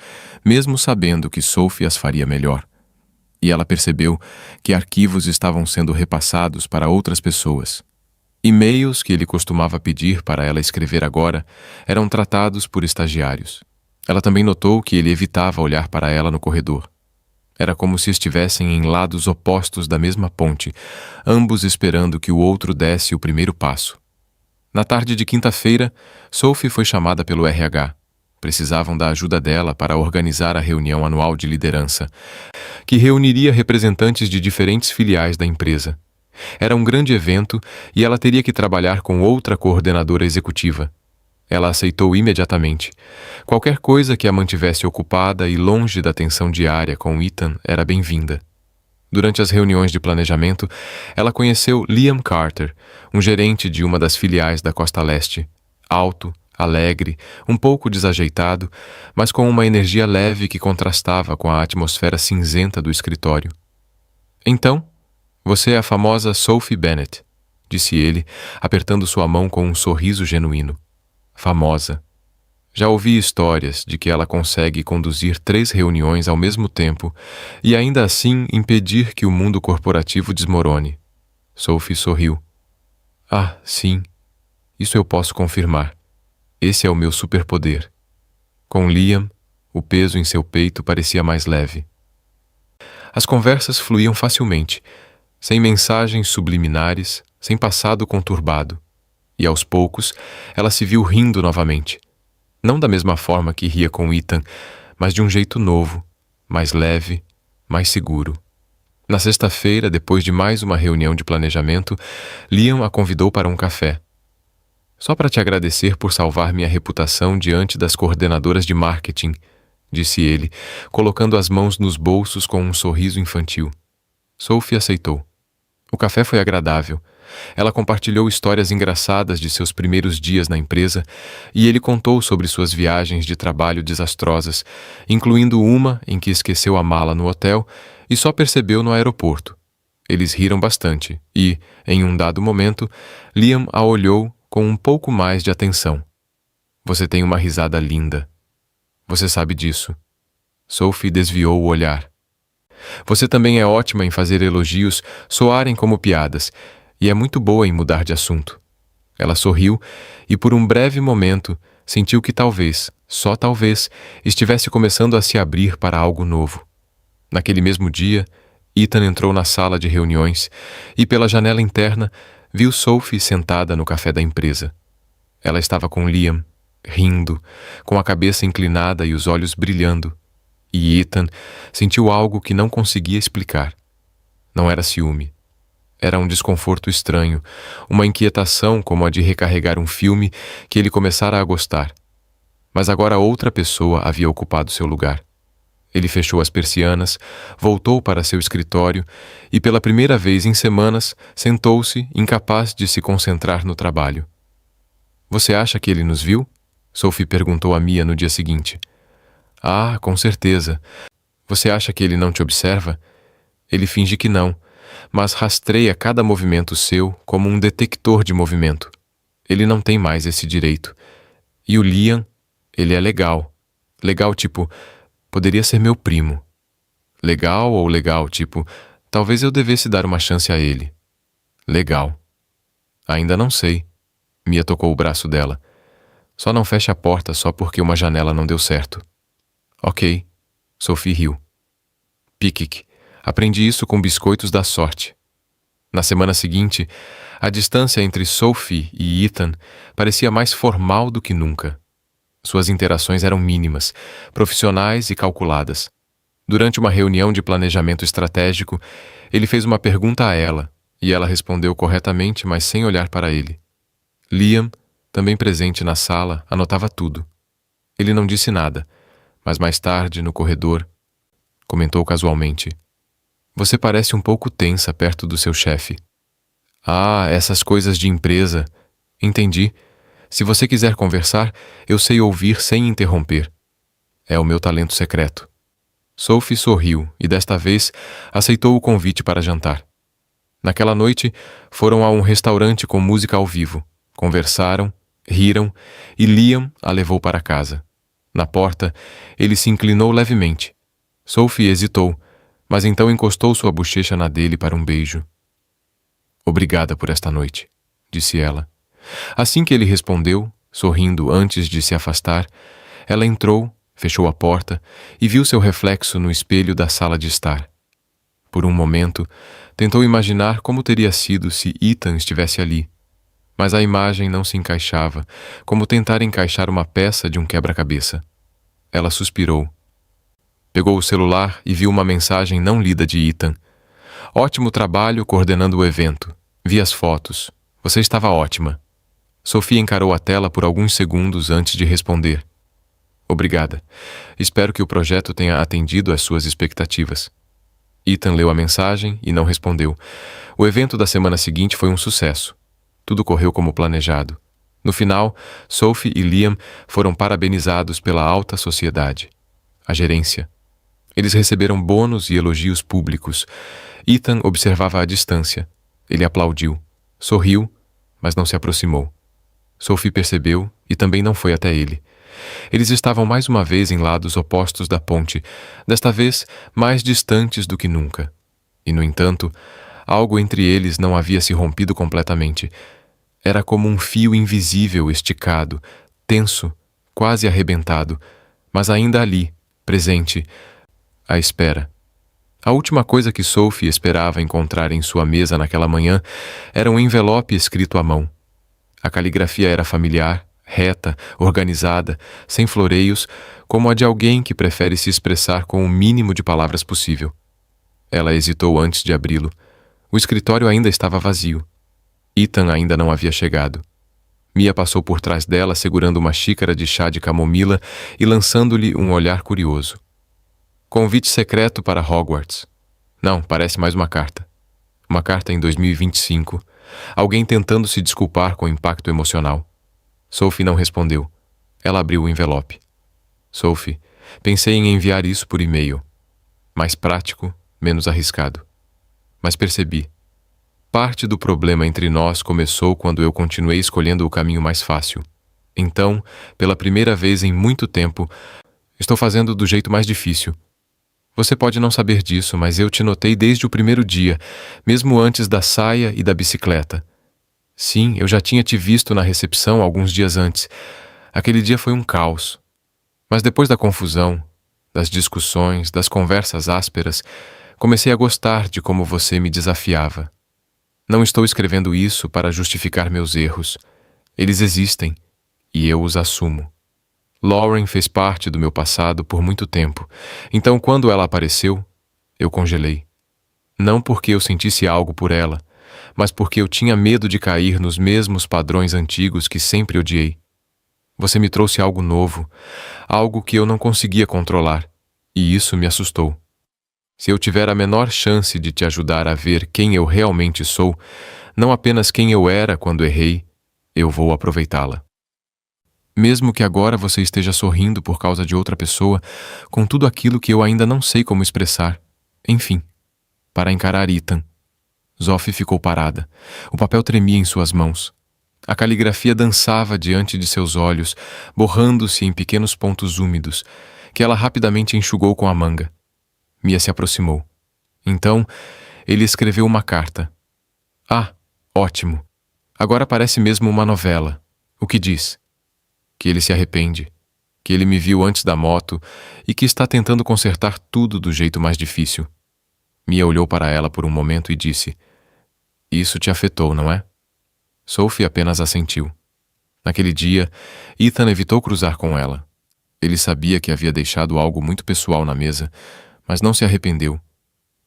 mesmo sabendo que Sophie as faria melhor. E ela percebeu que arquivos estavam sendo repassados para outras pessoas. E-mails que ele costumava pedir para ela escrever agora eram tratados por estagiários. Ela também notou que ele evitava olhar para ela no corredor. Era como se estivessem em lados opostos da mesma ponte, ambos esperando que o outro desse o primeiro passo. Na tarde de quinta-feira, Sophie foi chamada pelo RH. Precisavam da ajuda dela para organizar a reunião anual de liderança, que reuniria representantes de diferentes filiais da empresa. Era um grande evento e ela teria que trabalhar com outra coordenadora executiva. Ela aceitou imediatamente. Qualquer coisa que a mantivesse ocupada e longe da tensão diária com Ethan era bem-vinda. Durante as reuniões de planejamento, ela conheceu Liam Carter, um gerente de uma das filiais da Costa Leste. Alto, alegre, um pouco desajeitado, mas com uma energia leve que contrastava com a atmosfera cinzenta do escritório. Então, você é a famosa Sophie Bennett, disse ele, apertando sua mão com um sorriso genuíno. Famosa. Já ouvi histórias de que ela consegue conduzir 3 reuniões ao mesmo tempo e ainda assim impedir que o mundo corporativo desmorone. Sophie sorriu. Ah, sim. Isso eu posso confirmar. Esse é o meu superpoder. Com Liam, o peso em seu peito parecia mais leve. As conversas fluíam facilmente, sem mensagens subliminares, sem passado conturbado. E aos poucos, ela se viu rindo novamente. Não da mesma forma que ria com Ethan, mas de um jeito novo, mais leve, mais seguro. Na sexta-feira, depois de mais uma reunião de planejamento, Liam a convidou para um café. Só para te agradecer por salvar minha reputação diante das coordenadoras de marketing, disse ele, colocando as mãos nos bolsos com um sorriso infantil. Sophie aceitou. O café foi agradável. Ela compartilhou histórias engraçadas de seus primeiros dias na empresa e ele contou sobre suas viagens de trabalho desastrosas, incluindo uma em que esqueceu a mala no hotel e só percebeu no aeroporto. Eles riram bastante e, em um dado momento, Liam a olhou com um pouco mais de atenção. Você tem uma risada linda. Você sabe disso. Sophie desviou o olhar. Você também é ótima em fazer elogios soarem como piadas e é muito boa em mudar de assunto. Ela sorriu e, por um breve momento, sentiu que talvez, só talvez, estivesse começando a se abrir para algo novo. Naquele mesmo dia, Ethan entrou na sala de reuniões e, pela janela interna, viu Sophie sentada no café da empresa. Ela estava com Liam, rindo, com a cabeça inclinada e os olhos brilhando. E Ethan sentiu algo que não conseguia explicar. Não era ciúme. Era um desconforto estranho, uma inquietação como a de recarregar um filme que ele começara a gostar. Mas agora outra pessoa havia ocupado seu lugar. Ele fechou as persianas, voltou para seu escritório e, pela primeira vez em semanas, sentou-se, incapaz de se concentrar no trabalho. Você acha que ele nos viu? Sophie perguntou a Mia no dia seguinte. Ah, com certeza. Você acha que ele não te observa? Ele finge que não, mas rastreia cada movimento seu como um detector de movimento. Ele não tem mais esse direito. E o Liam, ele é legal. Legal tipo, poderia ser meu primo. Legal ou legal tipo, talvez eu devesse dar uma chance a ele. Legal. Ainda não sei. Mia tocou o braço dela. Só não feche a porta só porque uma janela não deu certo. Ok. Sophie riu. Piquic. Aprendi isso com biscoitos da sorte. Na semana seguinte, a distância entre Sophie e Ethan parecia mais formal do que nunca. Suas interações eram mínimas, profissionais e calculadas. Durante uma reunião de planejamento estratégico, ele fez uma pergunta a ela, e ela respondeu corretamente, mas sem olhar para ele. Liam, também presente na sala, anotava tudo. Ele não disse nada, mas mais tarde, no corredor, comentou casualmente. Você parece um pouco tensa perto do seu chefe. Ah, essas coisas de empresa. Entendi. Se você quiser conversar, eu sei ouvir sem interromper. É o meu talento secreto. Sophie sorriu e, desta vez, aceitou o convite para jantar. Naquela noite, foram a um restaurante com música ao vivo. Conversaram, riram e Liam a levou para casa. Na porta, ele se inclinou levemente. Sophie hesitou, mas então encostou sua bochecha na dele para um beijo. Obrigada por esta noite, disse ela. Assim que ele respondeu, sorrindo antes de se afastar, ela entrou, fechou a porta e viu seu reflexo no espelho da sala de estar. Por um momento, tentou imaginar como teria sido se Ethan estivesse ali, mas a imagem não se encaixava, como tentar encaixar uma peça de um quebra-cabeça. Ela suspirou. Pegou o celular e viu uma mensagem não lida de Ethan. Ótimo trabalho coordenando o evento. Vi as fotos. Você estava ótima. Sophie encarou a tela por alguns segundos antes de responder. Obrigada. Espero que o projeto tenha atendido às suas expectativas. Ethan leu a mensagem e não respondeu. O evento da semana seguinte foi um sucesso. Tudo correu como planejado. No final, Sophie e Liam foram parabenizados pela alta sociedade. A gerência. Eles receberam bônus e elogios públicos. Ethan observava à distância. Ele aplaudiu. Sorriu, mas não se aproximou. Sophie percebeu e também não foi até ele. Eles estavam mais uma vez em lados opostos da ponte, desta vez mais distantes do que nunca. E, no entanto, algo entre eles não havia se rompido completamente. Era como um fio invisível esticado, tenso, quase arrebentado, mas ainda ali, presente, à espera. A última coisa que Sophie esperava encontrar em sua mesa naquela manhã era um envelope escrito à mão. A caligrafia era familiar, reta, organizada, sem floreios, como a de alguém que prefere se expressar com o mínimo de palavras possível. Ela hesitou antes de abri-lo. O escritório ainda estava vazio. Ethan ainda não havia chegado. Mia passou por trás dela segurando uma xícara de chá de camomila e lançando-lhe um olhar curioso. Convite secreto para Hogwarts. Não, parece mais uma carta. Uma carta em 2025. alguém tentando se desculpar com o impacto emocional. Sophie não respondeu. Ela abriu o envelope. Sophie, pensei em enviar isso por e-mail. Mais prático, menos arriscado. Mas percebi. Parte do problema entre nós começou quando eu continuei escolhendo o caminho mais fácil. Então, pela primeira vez em muito tempo, estou fazendo do jeito mais difícil. Você pode não saber disso, mas eu te notei desde o primeiro dia, mesmo antes da saia e da bicicleta. Sim, eu já tinha te visto na recepção alguns dias antes. Aquele dia foi um caos. Mas depois da confusão, das discussões, das conversas ásperas, comecei a gostar de como você me desafiava. Não estou escrevendo isso para justificar meus erros. Eles existem, e eu os assumo. Lauren fez parte do meu passado por muito tempo, então quando ela apareceu, eu congelei. Não porque eu sentisse algo por ela, mas porque eu tinha medo de cair nos mesmos padrões antigos que sempre odiei. Você me trouxe algo novo, algo que eu não conseguia controlar, e isso me assustou. Se eu tiver a menor chance de te ajudar a ver quem eu realmente sou, não apenas quem eu era quando errei, eu vou aproveitá-la. Mesmo que agora você esteja sorrindo por causa de outra pessoa, com tudo aquilo que eu ainda não sei como expressar. Enfim, para encarar Ethan. Sophie ficou parada. O papel tremia em suas mãos. A caligrafia dançava diante de seus olhos, borrando-se em pequenos pontos úmidos, que ela rapidamente enxugou com a manga. Mia se aproximou. Então, ele escreveu uma carta. Ah, ótimo. Agora parece mesmo uma novela. O que diz? Que ele se arrepende, que ele me viu antes da moto e que está tentando consertar tudo do jeito mais difícil. Mia olhou para ela por um momento e disse: Isso te afetou, não é? Sophie apenas assentiu. Naquele dia, Ethan evitou cruzar com ela. Ele sabia que havia deixado algo muito pessoal na mesa, mas não se arrependeu.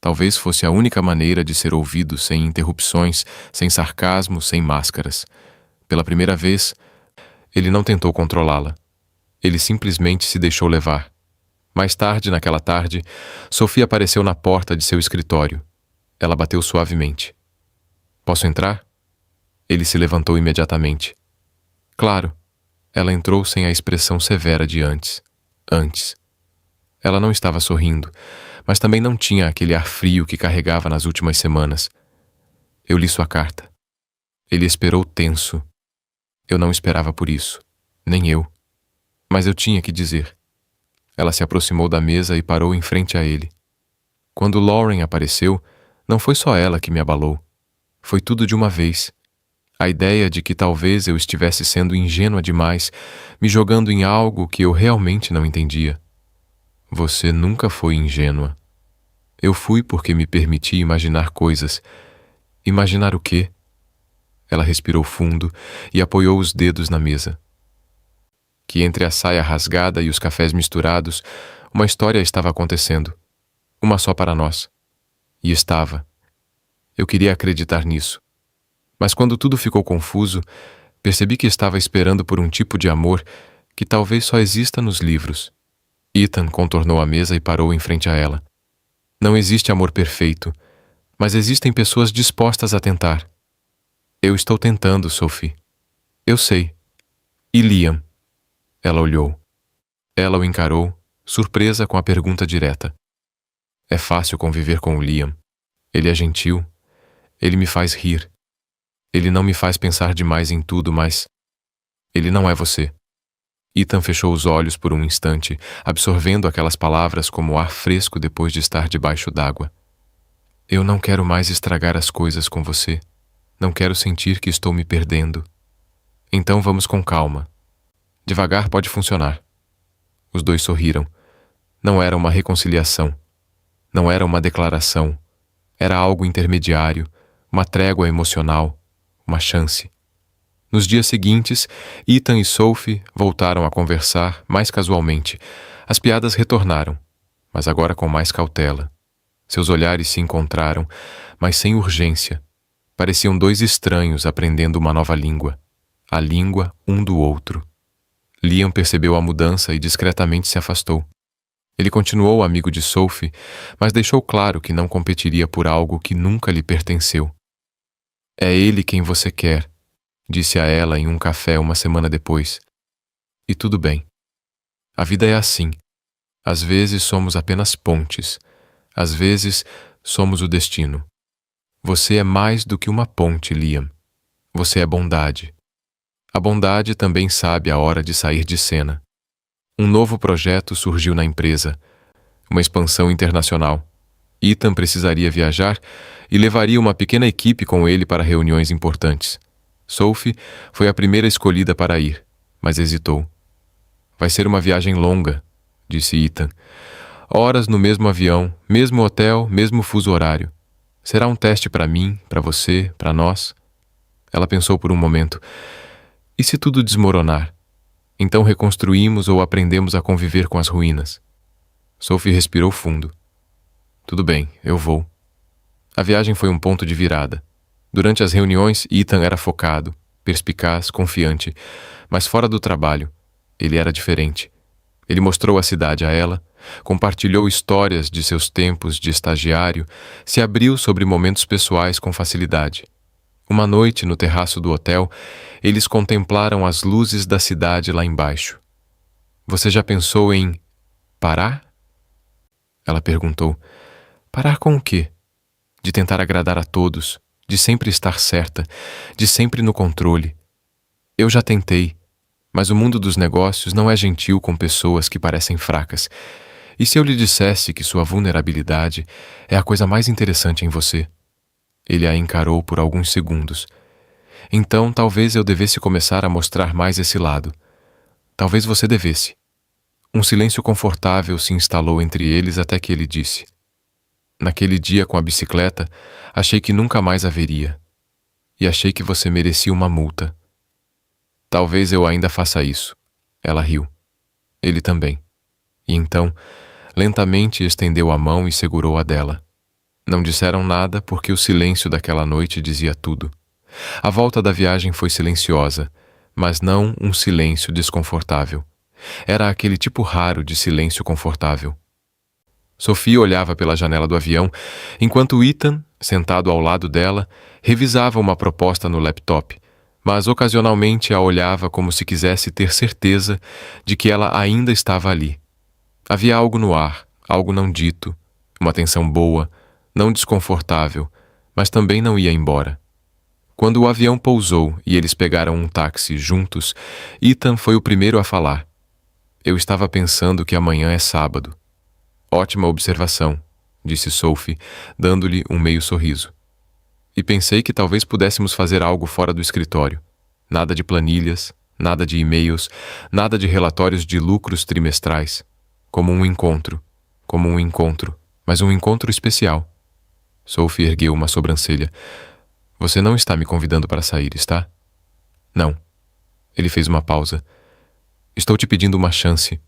Talvez fosse a única maneira de ser ouvido sem interrupções, sem sarcasmo, sem máscaras. Pela primeira vez, ele não tentou controlá-la. Ele simplesmente se deixou levar. Mais tarde, naquela tarde, Sophie apareceu na porta de seu escritório. Ela bateu suavemente. Posso entrar? Ele se levantou imediatamente. Claro. Ela entrou sem a expressão severa de antes. Antes. Ela não estava sorrindo, mas também não tinha aquele ar frio que carregava nas últimas semanas. Eu li sua carta. Ele esperou tenso. Eu não esperava por isso, nem eu. Mas eu tinha que dizer. Ela se aproximou da mesa e parou em frente a ele. Quando Lauren apareceu, não foi só ela que me abalou. Foi tudo de uma vez. A ideia de que talvez eu estivesse sendo ingênua demais, me jogando em algo que eu realmente não entendia. Você nunca foi ingênua. Eu fui porque me permiti imaginar coisas. Imaginar o quê? Ela respirou fundo e apoiou os dedos na mesa. Que entre a saia rasgada e os cafés misturados, uma história estava acontecendo. Uma só para nós. E estava. Eu queria acreditar nisso. Mas quando tudo ficou confuso, percebi que estava esperando por um tipo de amor que talvez só exista nos livros. Ethan contornou a mesa e parou em frente a ela. Não existe amor perfeito, mas existem pessoas dispostas a tentar. Eu estou tentando, Sophie. Eu sei. E Liam? Ela olhou. Ela o encarou, surpresa com a pergunta direta. É fácil conviver com o Liam. Ele é gentil. Ele me faz rir. Ele não me faz pensar demais em tudo, mas... Ele não é você. Ethan fechou os olhos por um instante, absorvendo aquelas palavras como ar fresco depois de estar debaixo d'água. Eu não quero mais estragar as coisas com você. Não quero sentir que estou me perdendo. Então vamos com calma. Devagar pode funcionar. Os dois sorriram. Não era uma reconciliação. Não era uma declaração. Era algo intermediário, uma trégua emocional, uma chance. Nos dias seguintes, Ethan e Sophie voltaram a conversar mais casualmente. As piadas retornaram, mas agora com mais cautela. Seus olhares se encontraram, mas sem urgência. Pareciam dois estranhos aprendendo uma nova língua. A língua um do outro. Liam percebeu a mudança e discretamente se afastou. Ele continuou amigo de Sophie, mas deixou claro que não competiria por algo que nunca lhe pertenceu. É ele quem você quer, disse a ela em um café uma semana depois. E tudo bem. A vida é assim. Às vezes somos apenas pontes. Às vezes somos o destino. Você é mais do que uma ponte, Liam. Você é bondade. A bondade também sabe a hora de sair de cena. Um novo projeto surgiu na empresa. Uma expansão internacional. Ethan precisaria viajar e levaria uma pequena equipe com ele para reuniões importantes. Sophie foi a primeira escolhida para ir, mas hesitou. Vai ser uma viagem longa, disse Ethan. Horas no mesmo avião, mesmo hotel, mesmo fuso horário. Será um teste para mim, para você, para nós? Ela pensou por um momento. E se tudo desmoronar? Então reconstruímos ou aprendemos a conviver com as ruínas? Sophie respirou fundo. Tudo bem, eu vou. A viagem foi um ponto de virada. Durante as reuniões, Ethan era focado, perspicaz, confiante, mas fora do trabalho, ele era diferente. Ele mostrou a cidade a ela, compartilhou histórias de seus tempos de estagiário, se abriu sobre momentos pessoais com facilidade. Uma noite, no terraço do hotel, eles contemplaram as luzes da cidade lá embaixo. Você já pensou em parar? Ela perguntou. Parar com o quê? De tentar agradar a todos, de sempre estar certa, de sempre no controle. Eu já tentei, mas o mundo dos negócios não é gentil com pessoas que parecem fracas. E se eu lhe dissesse que sua vulnerabilidade é a coisa mais interessante em você? Ele a encarou por alguns segundos. Então, talvez eu devesse começar a mostrar mais esse lado. Talvez você devesse. Um silêncio confortável se instalou entre eles até que ele disse: Naquele dia com a bicicleta, achei que nunca mais haveria. E achei que você merecia uma multa. Talvez eu ainda faça isso. Ela riu. Ele também. E então, lentamente estendeu a mão e segurou a dela. Não disseram nada porque o silêncio daquela noite dizia tudo. A volta da viagem foi silenciosa, mas não um silêncio desconfortável. Era aquele tipo raro de silêncio confortável. Sophie olhava pela janela do avião, enquanto Ethan, sentado ao lado dela, revisava uma proposta no laptop, mas ocasionalmente a olhava como se quisesse ter certeza de que ela ainda estava ali. Havia algo no ar, algo não dito, uma tensão boa, não desconfortável, mas também não ia embora. Quando o avião pousou e eles pegaram um táxi juntos, Ethan foi o primeiro a falar. Eu estava pensando que amanhã é sábado. Ótima observação, disse Sophie, dando-lhe um meio sorriso. E pensei que talvez pudéssemos fazer algo fora do escritório. Nada de planilhas, nada de e-mails, nada de relatórios de lucros trimestrais. Como um encontro, mas um encontro especial. Sophie ergueu uma sobrancelha. Você não está me convidando para sair, está? Não. Ele fez uma pausa. Estou te pedindo uma chance.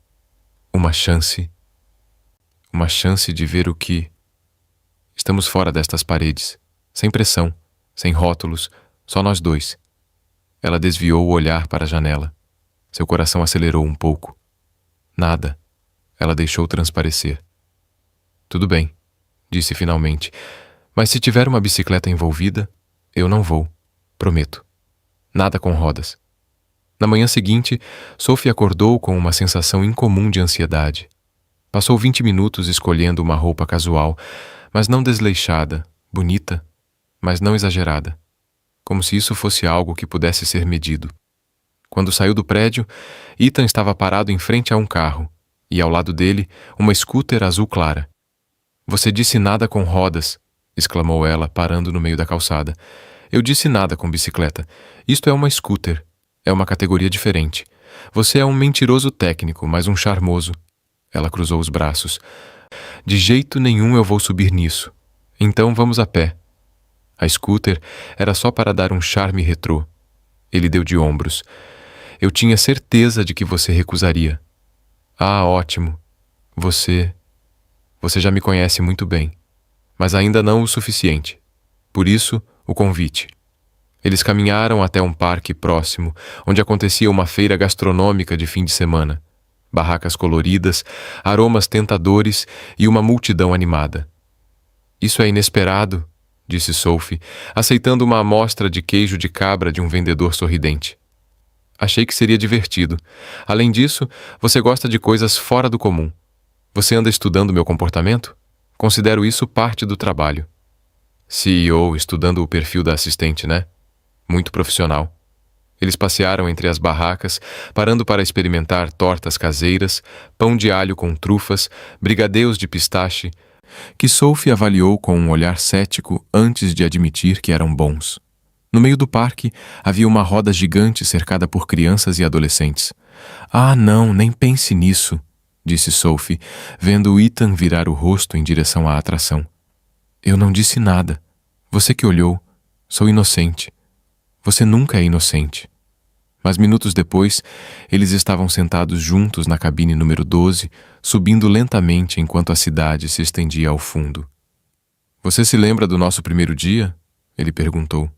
Uma chance. Uma chance de ver o que... Estamos fora destas paredes. Sem pressão, sem rótulos, só nós dois. Ela desviou o olhar para a janela. Seu coração acelerou um pouco. Nada. Ela deixou transparecer. Tudo bem, disse finalmente. Mas se tiver uma bicicleta envolvida, eu não vou. Prometo. Nada com rodas. Na manhã seguinte, Sophie acordou com uma sensação incomum de ansiedade. Passou 20 minutos escolhendo uma roupa casual, mas não desleixada, bonita, mas não exagerada. Como se isso fosse algo que pudesse ser medido. Quando saiu do prédio, Ethan estava parado em frente a um carro, e ao lado dele, uma scooter azul clara. Você disse nada com rodas, exclamou ela, parando no meio da calçada. Eu disse nada com bicicleta. Isto é uma scooter. É uma categoria diferente. Você é um mentiroso técnico, mas um charmoso. Ela cruzou os braços. De jeito nenhum eu vou subir nisso. Então vamos a pé. A scooter era só para dar um charme retrô. Ele deu de ombros. Eu tinha certeza de que você recusaria. Ah, ótimo. Você já me conhece muito bem, mas ainda não o suficiente. Por isso, o convite. Eles caminharam até um parque próximo, onde acontecia uma feira gastronômica de fim de semana. Barracas coloridas, aromas tentadores e uma multidão animada. Isso é inesperado, disse Sophie, aceitando uma amostra de queijo de cabra de um vendedor sorridente. Achei que seria divertido. Além disso, você gosta de coisas fora do comum. Você anda estudando meu comportamento? Considero isso parte do trabalho. CEO estudando o perfil da assistente, né? Muito profissional. Eles passearam entre as barracas, parando para experimentar tortas caseiras, pão de alho com trufas, brigadeiros de pistache, que Sophie avaliou com um olhar cético antes de admitir que eram bons. No meio do parque, havia uma roda gigante cercada por crianças e adolescentes. Ah, não, nem pense nisso, disse Sophie, vendo Ethan virar o rosto em direção à atração. Eu não disse nada. Você que olhou. Sou inocente. Você nunca é inocente. Mas minutos depois, eles estavam sentados juntos na cabine número 12, subindo lentamente enquanto a cidade se estendia ao fundo. Você se lembra do nosso primeiro dia? Ele perguntou.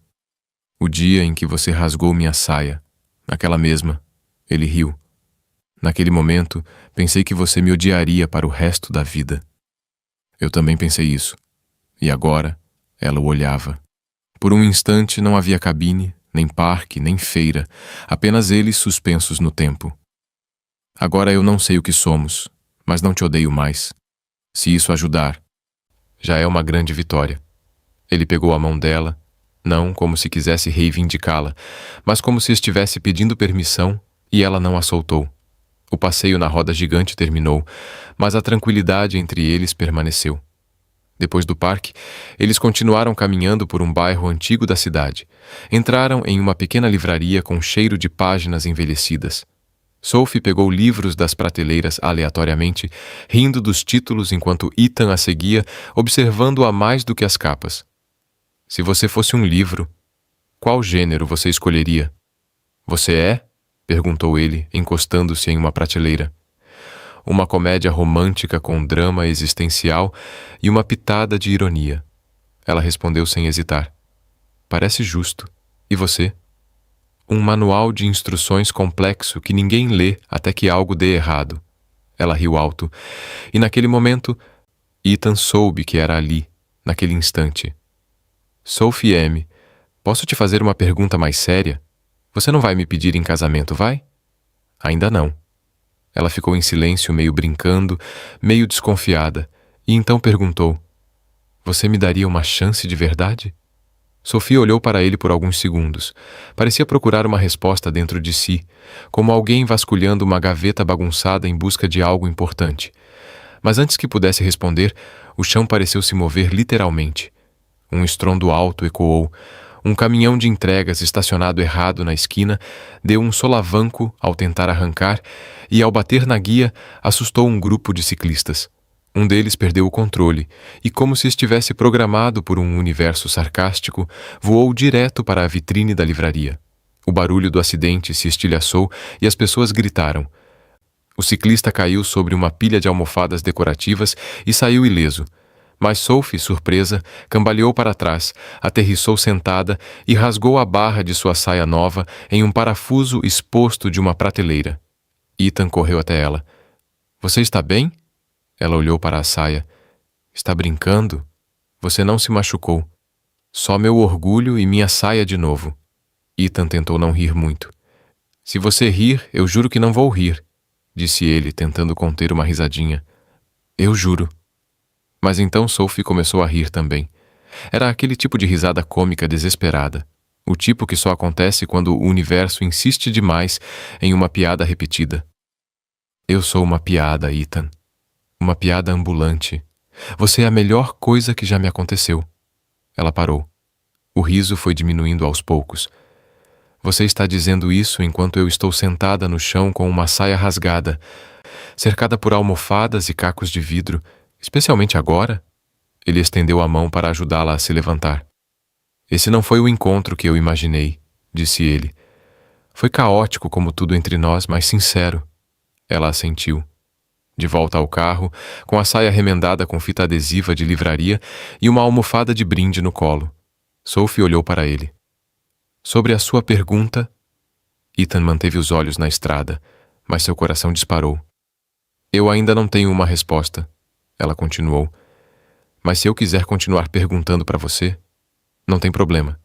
O dia em que você rasgou minha saia. Naquela mesma. Ele riu. Naquele momento, pensei que você me odiaria para o resto da vida. Eu também pensei isso. E agora, ela o olhava. Por um instante não havia cabine, nem parque, nem feira, apenas eles suspensos no tempo. Agora eu não sei o que somos, mas não te odeio mais. Se isso ajudar, já é uma grande vitória. Ele pegou a mão dela, não como se quisesse reivindicá-la, mas como se estivesse pedindo permissão, e ela não a soltou. O passeio na roda gigante terminou, mas a tranquilidade entre eles permaneceu. Depois do parque, eles continuaram caminhando por um bairro antigo da cidade. Entraram em uma pequena livraria com cheiro de páginas envelhecidas. Sophie pegou livros das prateleiras aleatoriamente, rindo dos títulos enquanto Ethan a seguia, observando-a mais do que as capas. Se você fosse um livro, qual gênero você escolheria? Você é? Perguntou ele, encostando-se em uma prateleira. Uma comédia romântica com drama existencial e uma pitada de ironia. Ela respondeu sem hesitar. Parece justo. E você? Um manual de instruções complexo que ninguém lê até que algo dê errado. Ela riu alto, e naquele momento, Ethan soube que era ali, naquele instante. Sophie M., posso te fazer uma pergunta mais séria? Você não vai me pedir em casamento, vai? Ainda não. Ela ficou em silêncio, meio brincando, meio desconfiada, e então perguntou, você me daria uma chance de verdade? Sophie olhou para ele por alguns segundos. Parecia procurar uma resposta dentro de si, como alguém vasculhando uma gaveta bagunçada em busca de algo importante. Mas antes que pudesse responder, o chão pareceu se mover literalmente. Um estrondo alto ecoou. Um caminhão de entregas estacionado errado na esquina deu um solavanco ao tentar arrancar e, ao bater na guia, assustou um grupo de ciclistas. Um deles perdeu o controle e, como se estivesse programado por um universo sarcástico, voou direto para a vitrine da livraria. O barulho do acidente se estilhaçou e as pessoas gritaram. O ciclista caiu sobre uma pilha de almofadas decorativas e saiu ileso. Mas Sophie, surpresa, cambaleou para trás, aterrissou sentada e rasgou a barra de sua saia nova em um parafuso exposto de uma prateleira. Ethan correu até ela. Você está bem? Ela olhou para a saia. Está brincando? Você não se machucou. Só meu orgulho e minha saia de novo. Ethan tentou não rir muito. Se você rir, eu juro que não vou rir, disse ele, tentando conter uma risadinha. Eu juro. Mas então Sophie começou a rir também. Era aquele tipo de risada cômica desesperada. O tipo que só acontece quando o universo insiste demais em uma piada repetida. Eu sou uma piada, Ethan. Uma piada ambulante. Você é a melhor coisa que já me aconteceu. Ela parou. O riso foi diminuindo aos poucos. Você está dizendo isso enquanto eu estou sentada no chão com uma saia rasgada, cercada por almofadas e cacos de vidro, especialmente agora? Ele estendeu a mão para ajudá-la a se levantar. Esse não foi o encontro que eu imaginei, disse ele. Foi caótico como tudo entre nós, mas sincero. Ela assentiu. De volta ao carro, com a saia remendada com fita adesiva de livraria e uma almofada de brinde no colo. Sophie olhou para ele. Sobre a sua pergunta... Ethan manteve os olhos na estrada, mas seu coração disparou. Eu ainda não tenho uma resposta, ela continuou. Mas se eu quiser continuar perguntando para você, Não tem problema.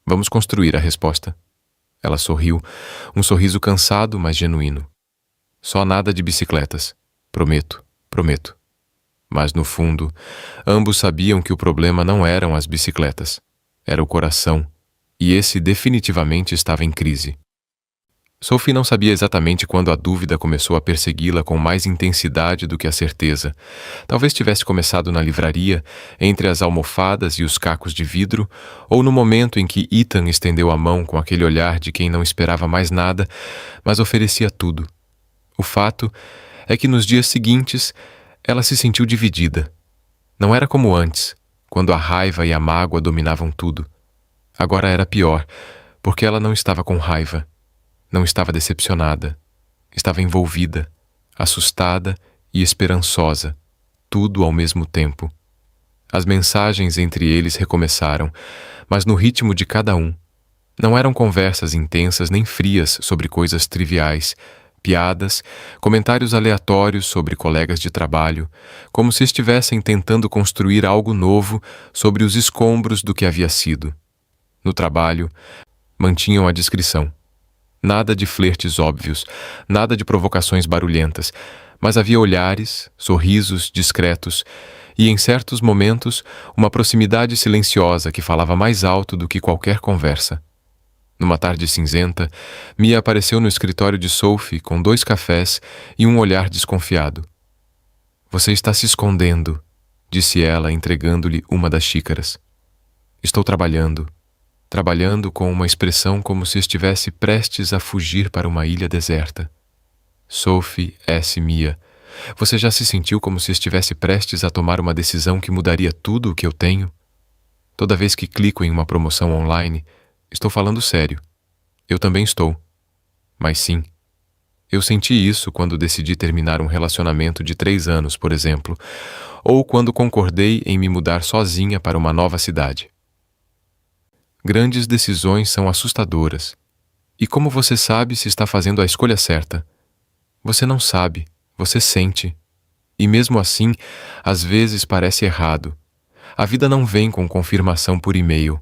Vamos construir a resposta. Ela sorriu, um sorriso cansado, mas genuíno. Só nada de bicicletas. Prometo, prometo. Mas, no fundo, ambos sabiam que o problema não eram as bicicletas. Era o coração, e esse definitivamente estava em crise. Sophie não sabia exatamente quando a dúvida começou a persegui-la com mais intensidade do que a certeza. Talvez tivesse começado na livraria, entre as almofadas e os cacos de vidro, ou no momento em que Ethan estendeu a mão com aquele olhar de quem não esperava mais nada, mas oferecia tudo. O fato é que nos dias seguintes ela se sentiu dividida. Não era como antes, quando a raiva e a mágoa dominavam tudo. Agora era pior, porque ela não estava com raiva. Não estava decepcionada. Estava envolvida, assustada e esperançosa, tudo ao mesmo tempo. As mensagens entre eles recomeçaram, mas no ritmo de cada um. Não eram conversas intensas nem frias sobre coisas triviais, piadas, comentários aleatórios sobre colegas de trabalho, como se estivessem tentando construir algo novo sobre os escombros do que havia sido. No trabalho, mantinham a discrição. Nada de flertes óbvios, nada de provocações barulhentas, mas havia olhares, sorrisos discretos e, em certos momentos, uma proximidade silenciosa que falava mais alto do que qualquer conversa. Numa tarde cinzenta, Mia apareceu no escritório de Sophie com 2 cafés e um olhar desconfiado. — Você está se escondendo, disse ela, entregando-lhe uma das xícaras. — Estou trabalhando com uma expressão como se estivesse prestes a fugir para uma ilha deserta. Sophie S. Mia, você já se sentiu como se estivesse prestes a tomar uma decisão que mudaria tudo o que eu tenho? Toda vez que clico em uma promoção online, estou falando sério. Eu também estou. Mas sim, eu senti isso quando decidi terminar um relacionamento de 3 anos, por exemplo, ou quando concordei em me mudar sozinha para uma nova cidade. Grandes decisões são assustadoras. E como você sabe se está fazendo a escolha certa? Você não sabe, você sente. E mesmo assim, às vezes parece errado. A vida não vem com confirmação por e-mail.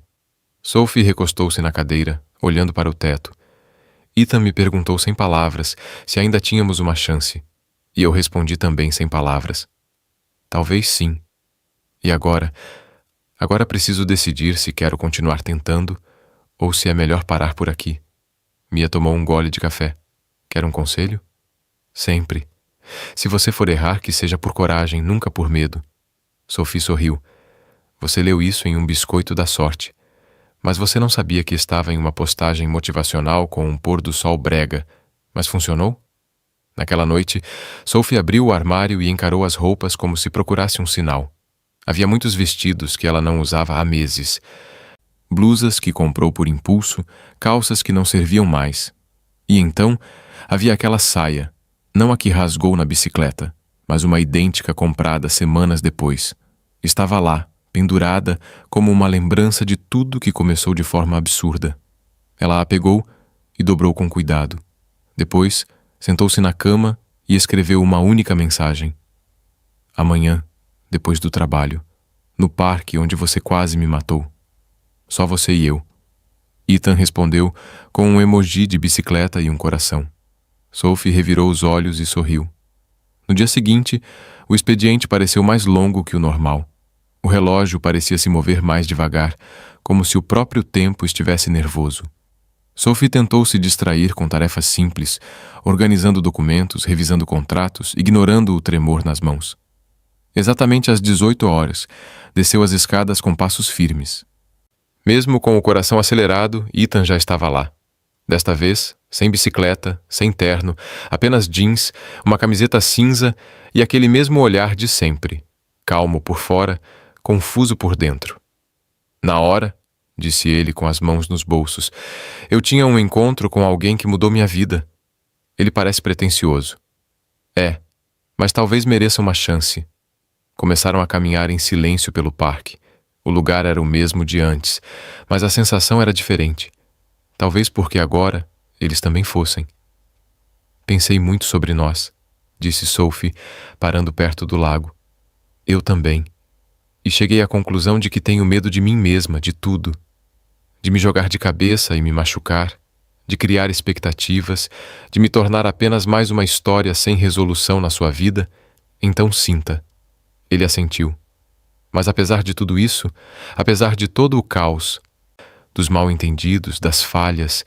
Sophie recostou-se na cadeira, olhando para o teto. Ethan me perguntou sem palavras se ainda tínhamos uma chance. E eu respondi também sem palavras. Talvez sim. E agora? Agora preciso decidir se quero continuar tentando ou se é melhor parar por aqui. Mia tomou um gole de café. Quer um conselho? Sempre. Se você for errar, que seja por coragem, nunca por medo. Sophie sorriu. Você leu isso em um biscoito da sorte. Mas você não sabia que estava em uma postagem motivacional com um pôr do sol brega. Mas funcionou? Naquela noite, Sophie abriu o armário e encarou as roupas como se procurasse um sinal. Havia muitos vestidos que ela não usava há meses. Blusas que comprou por impulso, calças que não serviam mais. E então, havia aquela saia, não a que rasgou na bicicleta, mas uma idêntica comprada semanas depois. Estava lá, pendurada como uma lembrança de tudo que começou de forma absurda. Ela a pegou e dobrou com cuidado. Depois, sentou-se na cama e escreveu uma única mensagem. Amanhã, depois do trabalho, no parque onde você quase me matou. Só você e eu. Ethan respondeu com um emoji de bicicleta e um coração. Sophie revirou os olhos e sorriu. No dia seguinte, o expediente pareceu mais longo que o normal. O relógio parecia se mover mais devagar, como se o próprio tempo estivesse nervoso. Sophie tentou se distrair com tarefas simples, organizando documentos, revisando contratos, ignorando o tremor nas mãos. Exatamente às 18 horas, desceu as escadas com passos firmes. Mesmo com o coração acelerado, Ethan já estava lá. Desta vez, sem bicicleta, sem terno, apenas jeans, uma camiseta cinza e aquele mesmo olhar de sempre, calmo por fora, confuso por dentro. Na hora, disse ele com as mãos nos bolsos, eu tinha um encontro com alguém que mudou minha vida. Ele parece pretensioso. É, mas talvez mereça uma chance. Começaram a caminhar em silêncio pelo parque. O lugar era o mesmo de antes, mas a sensação era diferente. Talvez porque agora eles também fossem. Pensei muito sobre nós, disse Sophie, parando perto do lago. Eu também. e cheguei à conclusão de que tenho medo de mim mesma, de tudo. De me jogar de cabeça e me machucar, de criar expectativas, de me tornar apenas mais uma história sem resolução na sua vida. Então sinta. Ele assentiu. Mas apesar de tudo isso, apesar de todo o caos, dos mal-entendidos, das falhas,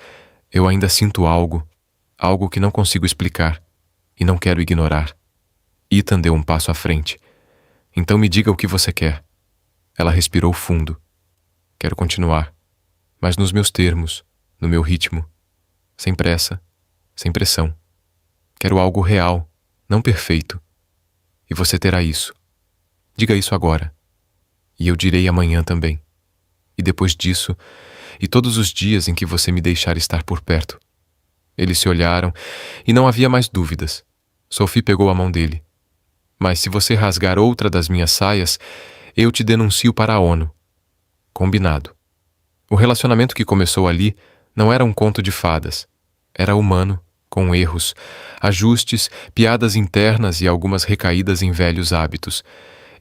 eu ainda sinto algo que não consigo explicar e não quero ignorar. Ethan deu um passo à frente. Então me diga o que você quer. Ela respirou fundo. Quero continuar, mas nos meus termos, no meu ritmo, sem pressa, sem pressão. Quero algo real, não perfeito. E você terá isso. Diga isso agora. E eu direi amanhã também. E depois disso, e todos os dias em que você me deixar estar por perto. Eles se olharam e não havia mais dúvidas. Sophie pegou a mão dele. Mas se você rasgar outra das minhas saias, eu te denuncio para a ONU. Combinado. O relacionamento que começou ali não era um conto de fadas. Era humano, com erros, ajustes, piadas internas e algumas recaídas em velhos hábitos.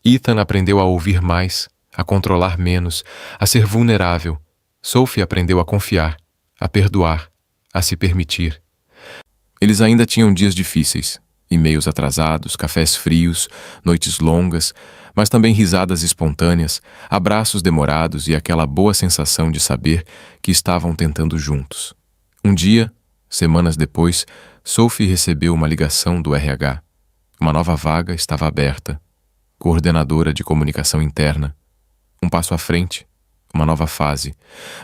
Ethan aprendeu a ouvir mais, a controlar menos, a ser vulnerável. Sophie aprendeu a confiar, a perdoar, a se permitir. Eles ainda tinham dias difíceis, e-mails atrasados, cafés frios, noites longas, mas também risadas espontâneas, abraços demorados e aquela boa sensação de saber que estavam tentando juntos. Um dia, semanas depois, Sophie recebeu uma ligação do RH. Uma nova vaga estava aberta. Coordenadora de comunicação interna. Um passo à frente, uma nova fase,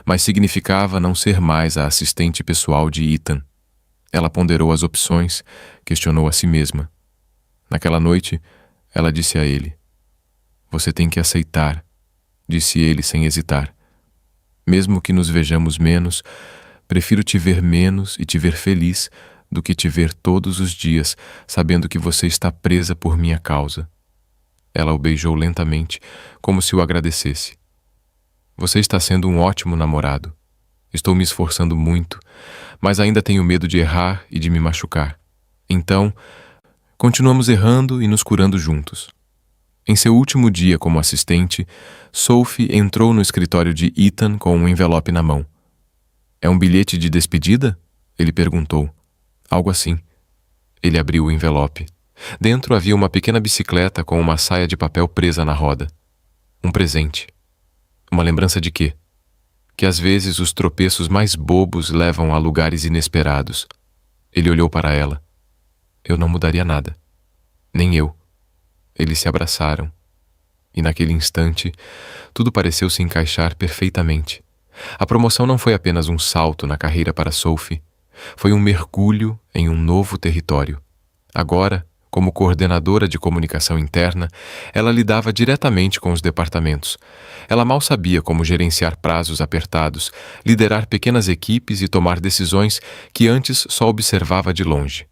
mas significava não ser mais a assistente pessoal de Ethan. Ela ponderou as opções, questionou a si mesma. Naquela noite, ela disse a ele: "Você tem que aceitar", disse ele sem hesitar. "Mesmo que nos vejamos menos, prefiro te ver menos e te ver feliz do que te ver todos os dias, sabendo que você está presa por minha causa." Ela o beijou lentamente, como se o agradecesse. "Você está sendo um ótimo namorado. Estou me esforçando muito, mas ainda tenho medo de errar e de me machucar. Então, continuamos errando e nos curando juntos." Em seu último dia como assistente, Sophie entrou no escritório de Ethan com um envelope na mão. "É um bilhete de despedida?" ele perguntou. "Algo assim." Ele abriu o envelope. Dentro havia uma pequena bicicleta com uma saia de papel presa na roda. Um presente. Uma lembrança de quê? Que às vezes os tropeços mais bobos levam a lugares inesperados. Ele olhou para ela. "Eu não mudaria nada. Nem eu." Eles se abraçaram. E naquele instante, tudo pareceu se encaixar perfeitamente. A promoção não foi apenas um salto na carreira para Sophie. Foi um mergulho em um novo território. Agora, como coordenadora de comunicação interna, ela lidava diretamente com os departamentos. Ela mal sabia como gerenciar prazos apertados, liderar pequenas equipes e tomar decisões que antes só observava de longe.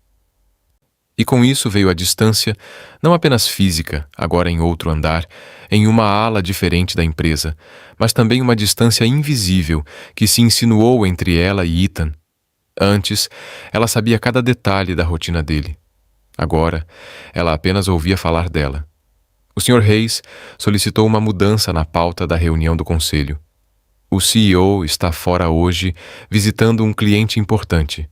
E com isso veio a distância, não apenas física, agora em outro andar, em uma ala diferente da empresa, mas também uma distância invisível que se insinuou entre ela e Ethan. Antes, ela sabia cada detalhe da rotina dele. Agora, ela apenas ouvia falar dela. O Sr. Hayes solicitou uma mudança na pauta da reunião do conselho. O CEO está fora hoje visitando um cliente importante.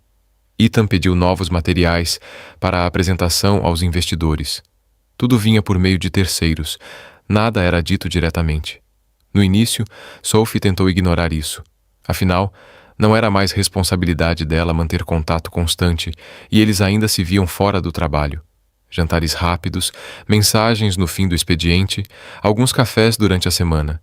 Ethan pediu novos materiais para a apresentação aos investidores. Tudo vinha por meio de terceiros. Nada era dito diretamente. No início, Sophie tentou ignorar isso. Afinal, não era mais responsabilidade dela manter contato constante e eles ainda se viam fora do trabalho. Jantares rápidos, mensagens no fim do expediente, alguns cafés durante a semana.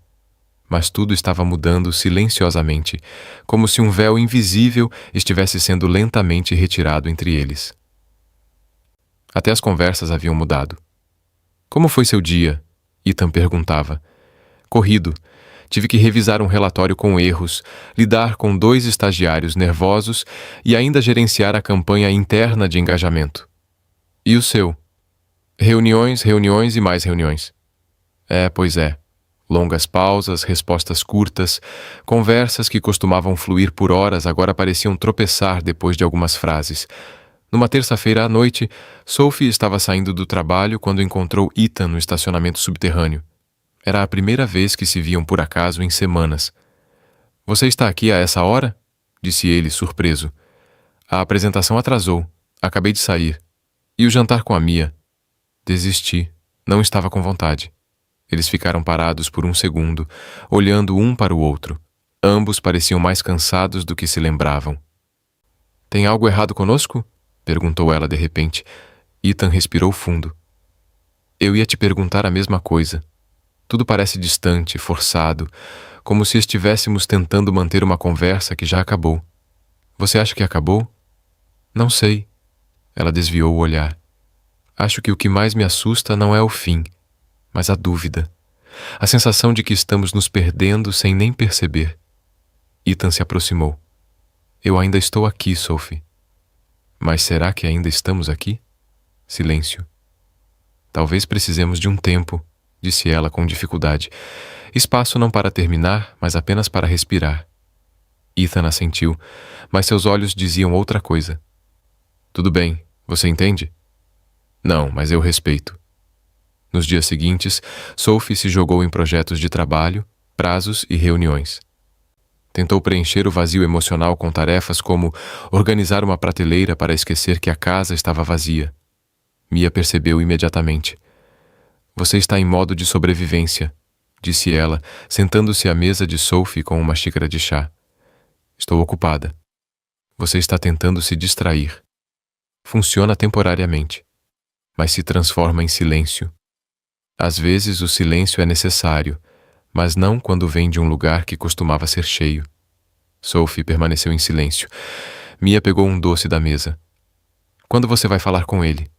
Mas tudo estava mudando silenciosamente, como se um véu invisível estivesse sendo lentamente retirado entre eles. Até as conversas haviam mudado. "Como foi seu dia?" Ethan perguntava. "Corrido. Tive que revisar um relatório com erros, lidar com 2 estagiários nervosos e ainda gerenciar a campanha interna de engajamento." "E o seu?" "Reuniões, reuniões e mais reuniões." Pois é. Longas pausas, respostas curtas, conversas que costumavam fluir por horas agora pareciam tropeçar depois de algumas frases. Numa terça-feira à noite, Sophie estava saindo do trabalho quando encontrou Ethan no estacionamento subterrâneo. Era a primeira vez que se viam por acaso em semanas. Você está aqui a essa hora? Disse ele, surpreso. A apresentação atrasou. Acabei de sair. E o jantar com a Mia? Desisti. Não estava com vontade. Eles ficaram parados por um segundo, olhando um para o outro. Ambos pareciam mais cansados do que se lembravam. Tem algo errado conosco? Perguntou ela de repente. Ethan respirou fundo. Eu ia te perguntar a mesma coisa. Tudo parece distante, forçado, como se estivéssemos tentando manter uma conversa que já acabou. Você acha que acabou? Não sei. Ela desviou o olhar. Acho que o que mais me assusta não é o fim, mas a dúvida. A sensação de que estamos nos perdendo sem nem perceber. Ethan se aproximou. Eu ainda estou aqui, Sophie. Mas será que ainda estamos aqui? Silêncio. Talvez precisemos de um tempo, disse ela com dificuldade. Espaço não para terminar, mas apenas para respirar. Ethan assentiu, mas seus olhos diziam outra coisa. Tudo bem, você entende? Não, mas eu respeito. Nos dias seguintes, Sophie se jogou em projetos de trabalho, prazos e reuniões. Tentou preencher o vazio emocional com tarefas como organizar uma prateleira para esquecer que a casa estava vazia. Mia percebeu imediatamente. Você está em modo de sobrevivência, disse ela, sentando-se à mesa de Sophie com uma xícara de chá. Estou ocupada. Você está tentando se distrair. Funciona temporariamente, mas se transforma em silêncio. Às vezes o silêncio é necessário, mas não quando vem de um lugar que costumava ser cheio. Sophie permaneceu em silêncio. Mia pegou um doce da mesa. Quando você vai falar com ele?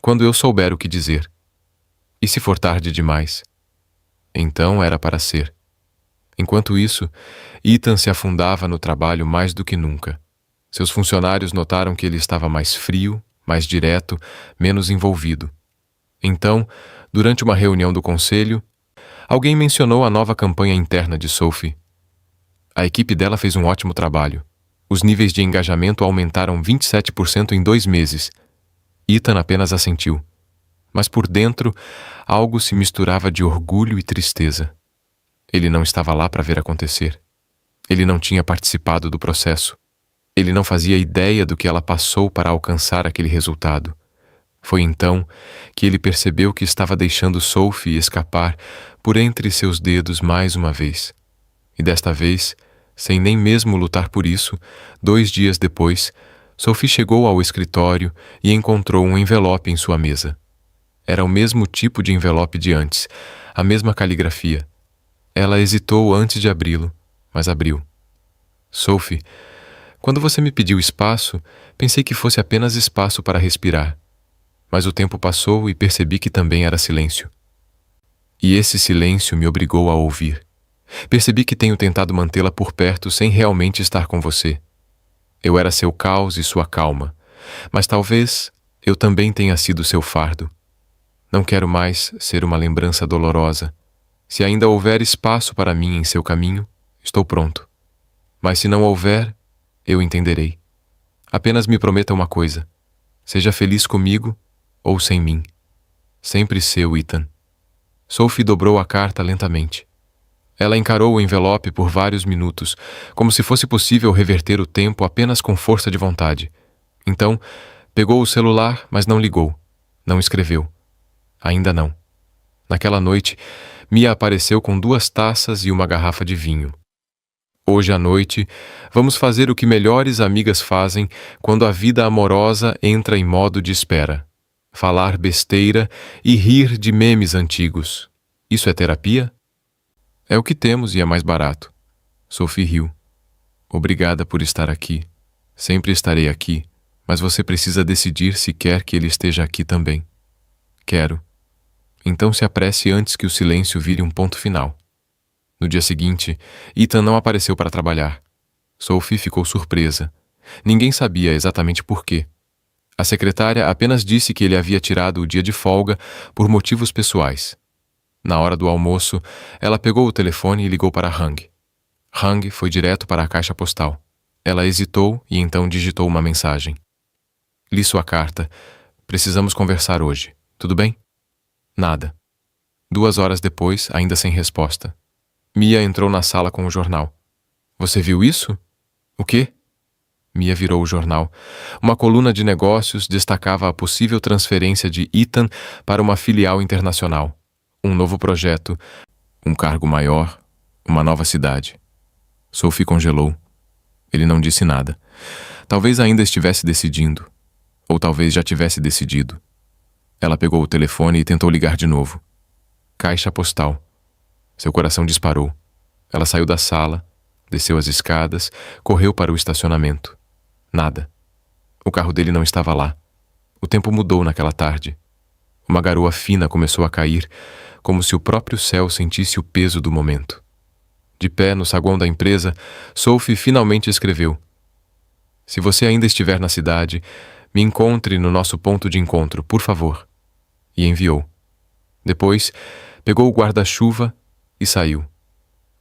Quando eu souber o que dizer. E se for tarde demais? Então era para ser. Enquanto isso, Ethan se afundava no trabalho mais do que nunca. Seus funcionários notaram que ele estava mais frio, mais direto, menos envolvido. Então, durante uma reunião do conselho, alguém mencionou a nova campanha interna de Sophie. A equipe dela fez um ótimo trabalho. Os níveis de engajamento aumentaram 27% em 2 meses. Ethan apenas assentiu. Mas por dentro, algo se misturava de orgulho e tristeza. Ele não estava lá para ver acontecer. Ele não tinha participado do processo. Ele não fazia ideia do que ela passou para alcançar aquele resultado. Foi então que ele percebeu que estava deixando Sophie escapar por entre seus dedos mais uma vez. E desta vez, sem nem mesmo lutar por isso, 2 dias depois, Sophie chegou ao escritório e encontrou um envelope em sua mesa. Era o mesmo tipo de envelope de antes, a mesma caligrafia. Ela hesitou antes de abri-lo, mas abriu. Sophie, quando você me pediu espaço, pensei que fosse apenas espaço para respirar. Mas o tempo passou e percebi que também era silêncio. E esse silêncio me obrigou a ouvir. Percebi que tenho tentado mantê-la por perto sem realmente estar com você. Eu era seu caos e sua calma, mas talvez eu também tenha sido seu fardo. Não quero mais ser uma lembrança dolorosa. Se ainda houver espaço para mim em seu caminho, estou pronto. Mas se não houver, eu entenderei. Apenas me prometa uma coisa. Seja feliz comigo ou sem mim. Sempre seu, Ethan. Sophie dobrou a carta lentamente. Ela encarou o envelope por vários minutos, como se fosse possível reverter o tempo apenas com força de vontade. Então, pegou o celular, mas não ligou. Não escreveu. Ainda não. Naquela noite, Mia apareceu com 2 taças e uma garrafa de vinho. Hoje à noite, vamos fazer o que melhores amigas fazem quando a vida amorosa entra em modo de espera. Falar besteira e rir de memes antigos. Isso é terapia? É o que temos e é mais barato. Sophie riu. Obrigada por estar aqui. Sempre estarei aqui, mas você precisa decidir se quer que ele esteja aqui também. Quero. Então se apresse antes que o silêncio vire um ponto final. No dia seguinte, Ethan não apareceu para trabalhar. Sophie ficou surpresa. Ninguém sabia exatamente por quê. A secretária apenas disse que ele havia tirado o dia de folga por motivos pessoais. Na hora do almoço, ela pegou o telefone e ligou para Hang. Hang foi direto para a caixa postal. Ela hesitou e então digitou uma mensagem. Li sua carta. Precisamos conversar hoje. Tudo bem? Nada. 2 horas depois, ainda sem resposta. Mia entrou na sala com o jornal. Você viu isso? O quê? Mia virou o jornal. Uma coluna de negócios destacava a possível transferência de Ethan para uma filial internacional. Um novo projeto, um cargo maior, uma nova cidade. Sophie congelou. Ele não disse nada. Talvez ainda estivesse decidindo. Ou talvez já tivesse decidido. Ela pegou o telefone e tentou ligar de novo. Caixa postal. Seu coração disparou. Ela saiu da sala, desceu as escadas, correu para o estacionamento. Nada. O carro dele não estava lá. O tempo mudou naquela tarde. Uma garoa fina começou a cair, como se o próprio céu sentisse o peso do momento. De pé no saguão da empresa, Sophie finalmente escreveu: Se você ainda estiver na cidade, me encontre no nosso ponto de encontro, por favor. E enviou. Depois, pegou o guarda-chuva e saiu.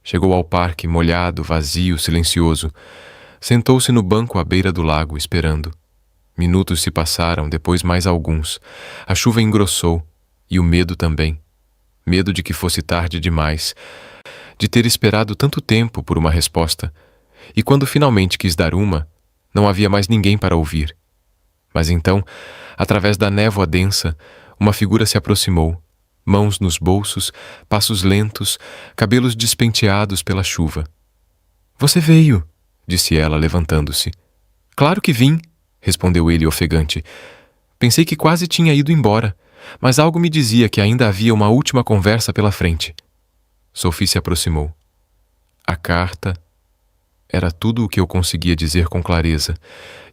Chegou ao parque, molhado, vazio, silencioso. Sentou-se no banco à beira do lago, esperando. Minutos se passaram, depois mais alguns. A chuva engrossou, e o medo também. Medo de que fosse tarde demais, de ter esperado tanto tempo por uma resposta. E quando finalmente quis dar uma, não havia mais ninguém para ouvir. Mas então, através da névoa densa, uma figura se aproximou, mãos nos bolsos, passos lentos, cabelos despenteados pela chuva. Você veio, disse ela, levantando-se. Claro que vim, respondeu ele ofegante. Pensei que quase tinha ido embora, mas algo me dizia que ainda havia uma última conversa pela frente. Sophie se aproximou. A carta era tudo o que eu conseguia dizer com clareza.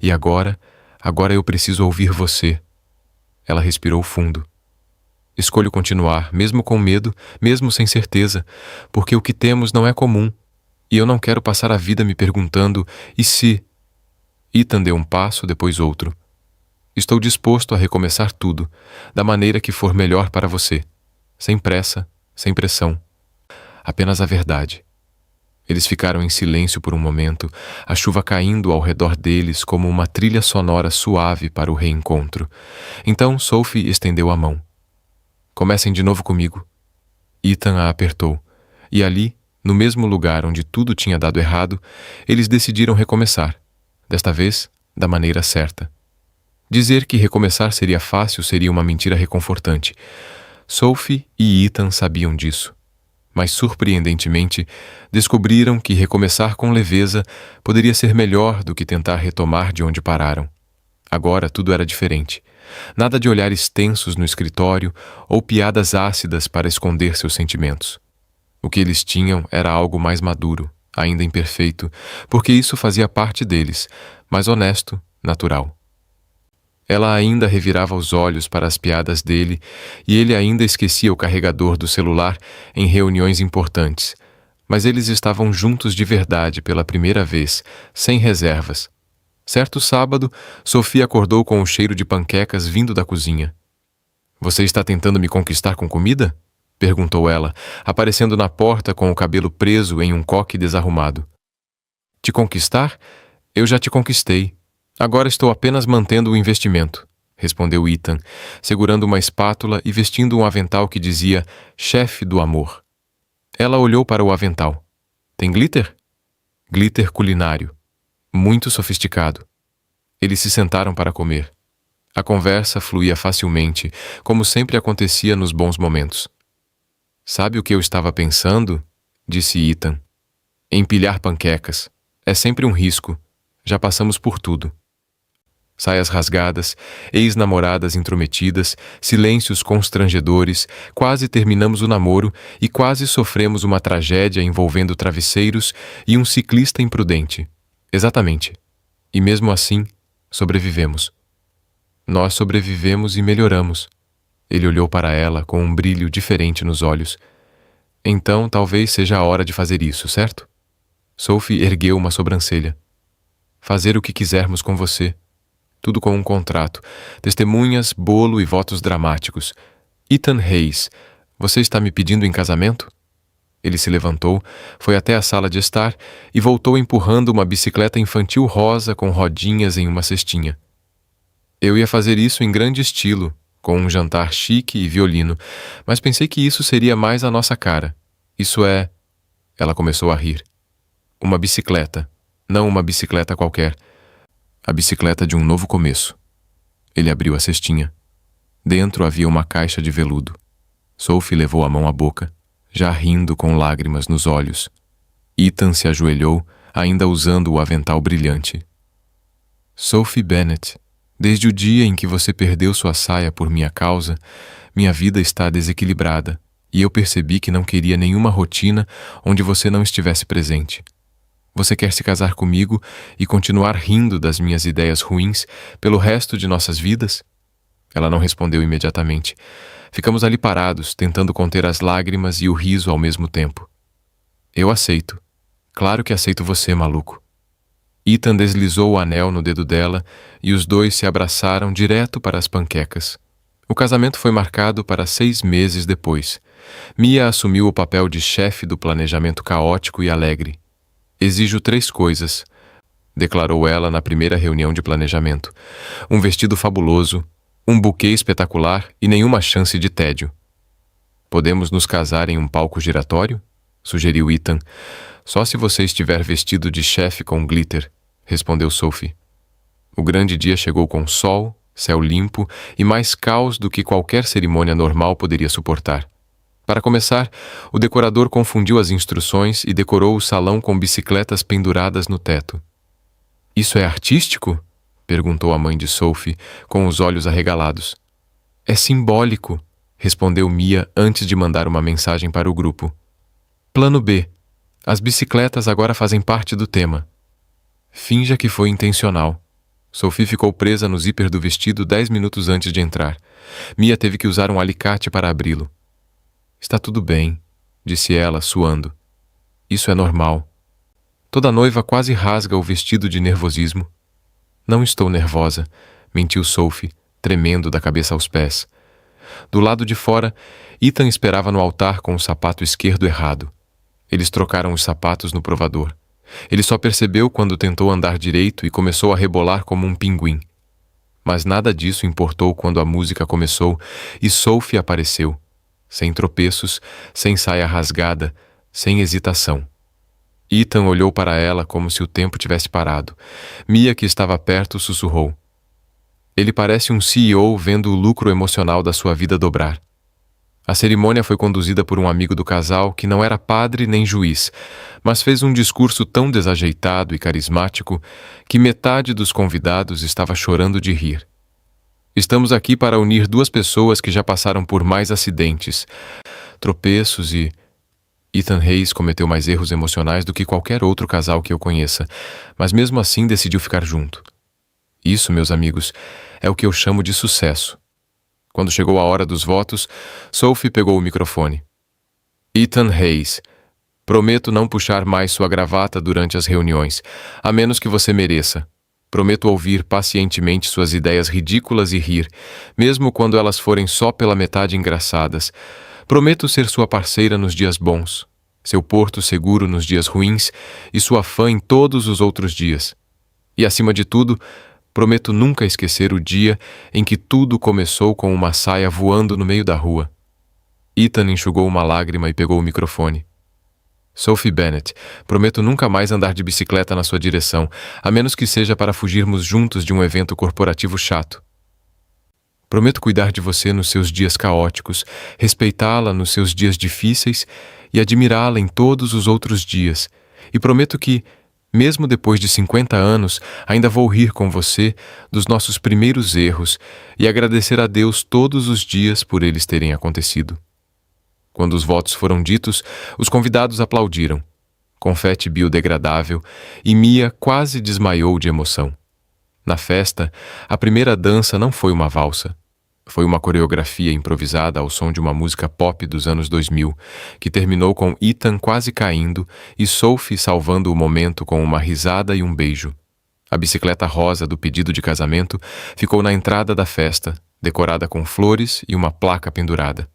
E agora eu preciso ouvir você. Ela respirou fundo. Escolho continuar, mesmo com medo, mesmo sem certeza, porque o que temos não é comum. E eu não quero passar a vida me perguntando, e se? Ethan deu um passo, depois outro. Estou disposto a recomeçar tudo, da maneira que for melhor para você. Sem pressa, sem pressão. Apenas a verdade. Eles ficaram em silêncio por um momento, a chuva caindo ao redor deles como uma trilha sonora suave para o reencontro. Então Sophie estendeu a mão. Comecem de novo comigo. Ethan a apertou, e ali, no mesmo lugar onde tudo tinha dado errado, eles decidiram recomeçar, desta vez, da maneira certa. Dizer que recomeçar seria fácil seria uma mentira reconfortante. Sophie e Ethan sabiam disso. Mas, surpreendentemente, descobriram que recomeçar com leveza poderia ser melhor do que tentar retomar de onde pararam. Agora tudo era diferente. Nada de olhares tensos no escritório ou piadas ácidas para esconder seus sentimentos. O que eles tinham era algo mais maduro, ainda imperfeito, porque isso fazia parte deles, mas honesto, natural. Ela ainda revirava os olhos para as piadas dele e ele ainda esquecia o carregador do celular em reuniões importantes. Mas eles estavam juntos de verdade pela primeira vez, sem reservas. Certo sábado, Sophie acordou com o cheiro de panquecas vindo da cozinha. Você está tentando me conquistar com comida? Perguntou ela, aparecendo na porta com o cabelo preso em um coque desarrumado. Te conquistar? Eu já te conquistei. Agora estou apenas mantendo o investimento, respondeu Ethan, segurando uma espátula e vestindo um avental que dizia chefe do amor. Ela olhou para o avental. Tem glitter? Glitter culinário. Muito sofisticado. Eles se sentaram para comer. A conversa fluía facilmente, como sempre acontecia nos bons momentos. Sabe o que eu estava pensando? Disse Ethan. Empilhar panquecas. É sempre um risco. Já passamos por tudo. Saias rasgadas, ex-namoradas intrometidas, silêncios constrangedores, quase terminamos o namoro e quase sofremos uma tragédia envolvendo travesseiros e um ciclista imprudente. Exatamente. E mesmo assim, sobrevivemos. Nós sobrevivemos e melhoramos. Ele olhou para ela com um brilho diferente nos olhos. Então, talvez seja a hora de fazer isso, certo? Sophie ergueu uma sobrancelha. Fazer o que quisermos com você. Tudo com um contrato. Testemunhas, bolo e votos dramáticos. Ethan Hayes, você está me pedindo em casamento? Ele se levantou, foi até a sala de estar e voltou empurrando uma bicicleta infantil rosa com rodinhas em uma cestinha. Eu ia fazer isso em grande estilo, com um jantar chique e violino, mas pensei que isso seria mais a nossa cara. Isso é... Ela começou a rir. Uma bicicleta, não uma bicicleta qualquer. A bicicleta de um novo começo. Ele abriu a cestinha. Dentro havia uma caixa de veludo. Sophie levou a mão à boca, já rindo com lágrimas nos olhos. Ethan se ajoelhou, ainda usando o avental brilhante. Sophie Bennet, desde o dia em que você perdeu sua saia por minha causa, minha vida está desequilibrada e eu percebi que não queria nenhuma rotina onde você não estivesse presente. Você quer se casar comigo e continuar rindo das minhas ideias ruins pelo resto de nossas vidas? Ela não respondeu imediatamente. Ficamos ali parados, tentando conter as lágrimas e o riso ao mesmo tempo. Eu aceito. Claro que aceito você, maluco. Ethan deslizou o anel no dedo dela e os dois se abraçaram direto para as panquecas. O casamento foi marcado para 6 meses depois. Mia assumiu o papel de chefe do planejamento caótico e alegre. Exijo 3 coisas, declarou ela na primeira reunião de planejamento. Um vestido fabuloso, um buquê espetacular e nenhuma chance de tédio. Podemos nos casar em um palco giratório? Sugeriu Ethan. Só se você estiver vestido de chefe com glitter, respondeu Sophie. O grande dia chegou com sol, céu limpo e mais caos do que qualquer cerimônia normal poderia suportar. Para começar, o decorador confundiu as instruções e decorou o salão com bicicletas penduradas no teto. Isso é artístico? Perguntou a mãe de Sophie, com os olhos arregalados. É simbólico, respondeu Mia antes de mandar uma mensagem para o grupo. Plano B. As bicicletas agora fazem parte do tema. Finja que foi intencional. Sophie ficou presa no zíper do vestido 10 minutos antes de entrar. Mia teve que usar um alicate para abri-lo. Está tudo bem, disse ela, suando. Isso é normal. Toda noiva quase rasga o vestido de nervosismo. Não estou nervosa, mentiu Sophie, tremendo da cabeça aos pés. Do lado de fora, Ethan esperava no altar com o sapato esquerdo errado. Eles trocaram os sapatos no provador. Ele só percebeu quando tentou andar direito e começou a rebolar como um pinguim. Mas nada disso importou quando a música começou e Sophie apareceu. Sem tropeços, sem saia rasgada, sem hesitação. Ethan olhou para ela como se o tempo tivesse parado. Mia, que estava perto, sussurrou. Ele parece um CEO vendo o lucro emocional da sua vida dobrar. A cerimônia foi conduzida por um amigo do casal que não era padre nem juiz, mas fez um discurso tão desajeitado e carismático que metade dos convidados estava chorando de rir. Estamos aqui para unir 2 pessoas que já passaram por mais acidentes, tropeços e... Ethan Hayes cometeu mais erros emocionais do que qualquer outro casal que eu conheça, mas mesmo assim decidiu ficar junto. Isso, meus amigos, é o que eu chamo de sucesso. Quando chegou a hora dos votos, Sophie pegou o microfone. Ethan Hayes, prometo não puxar mais sua gravata durante as reuniões, a menos que você mereça. Prometo ouvir pacientemente suas ideias ridículas e rir, mesmo quando elas forem só pela metade engraçadas. Prometo ser sua parceira nos dias bons, seu porto seguro nos dias ruins e sua fã em todos os outros dias. E, acima de tudo, prometo nunca esquecer o dia em que tudo começou com uma saia voando no meio da rua. Ethan enxugou uma lágrima e pegou o microfone. Sophie Bennet, prometo nunca mais andar de bicicleta na sua direção, a menos que seja para fugirmos juntos de um evento corporativo chato. Prometo cuidar de você nos seus dias caóticos, respeitá-la nos seus dias difíceis e admirá-la em todos os outros dias. E prometo que, mesmo depois de 50 anos, ainda vou rir com você dos nossos primeiros erros e agradecer a Deus todos os dias por eles terem acontecido. Quando os votos foram ditos, os convidados aplaudiram. Confete biodegradável e Mia quase desmaiou de emoção. Na festa, a primeira dança não foi uma valsa. Foi uma coreografia improvisada ao som de uma música pop dos anos 2000, que terminou com Ethan quase caindo e Sophie salvando o momento com uma risada e um beijo. A bicicleta rosa do pedido de casamento ficou na entrada da festa, decorada com flores e uma placa pendurada.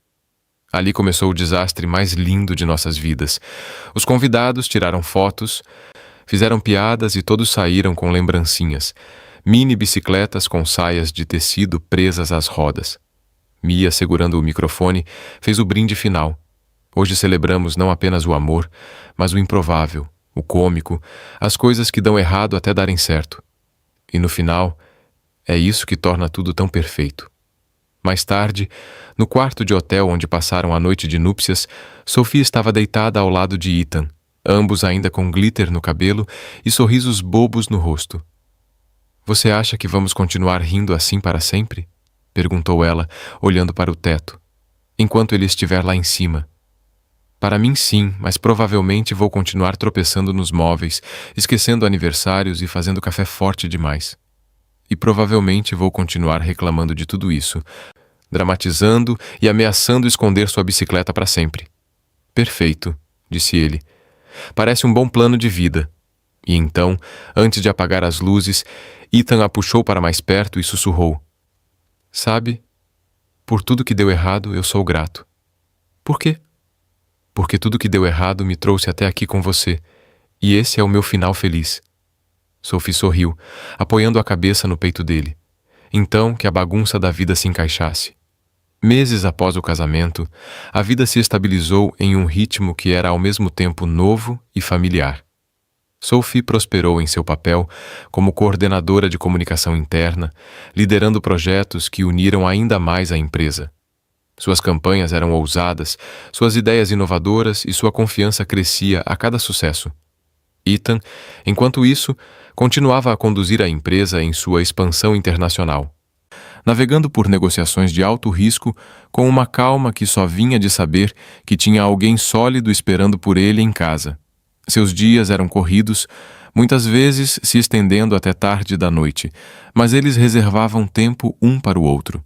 Ali começou o desastre mais lindo de nossas vidas. Os convidados tiraram fotos, fizeram piadas e todos saíram com lembrancinhas. Mini bicicletas com saias de tecido presas às rodas. Mia, segurando o microfone, fez o brinde final. Hoje celebramos não apenas o amor, mas o improvável, o cômico, as coisas que dão errado até darem certo. E no final, é isso que torna tudo tão perfeito. Mais tarde, no quarto de hotel onde passaram a noite de núpcias, Sophie estava deitada ao lado de Ethan, ambos ainda com glitter no cabelo e sorrisos bobos no rosto. "Você acha que vamos continuar rindo assim para sempre?" perguntou ela, olhando para o teto, enquanto ele estiver lá em cima. "Para mim, sim, mas provavelmente vou continuar tropeçando nos móveis, esquecendo aniversários e fazendo café forte demais. E provavelmente vou continuar reclamando de tudo isso, dramatizando e ameaçando esconder sua bicicleta para sempre." "Perfeito", disse ele. "Parece um bom plano de vida." E então, antes de apagar as luzes, Ethan a puxou para mais perto e sussurrou: "Sabe, por tudo que deu errado, eu sou grato." "Por quê?" "Porque tudo que deu errado me trouxe até aqui com você, e esse é o meu final feliz." Sophie sorriu, apoiando a cabeça no peito dele. Então que a bagunça da vida se encaixasse. Meses após o casamento, a vida se estabilizou em um ritmo que era ao mesmo tempo novo e familiar. Sophie prosperou em seu papel como coordenadora de comunicação interna, liderando projetos que uniram ainda mais a empresa. Suas campanhas eram ousadas, suas ideias inovadoras e sua confiança crescia a cada sucesso. Ethan, enquanto isso, continuava a conduzir a empresa em sua expansão internacional, navegando por negociações de alto risco com uma calma que só vinha de saber que tinha alguém sólido esperando por ele em casa. Seus dias eram corridos, muitas vezes se estendendo até tarde da noite, mas eles reservavam tempo um para o outro.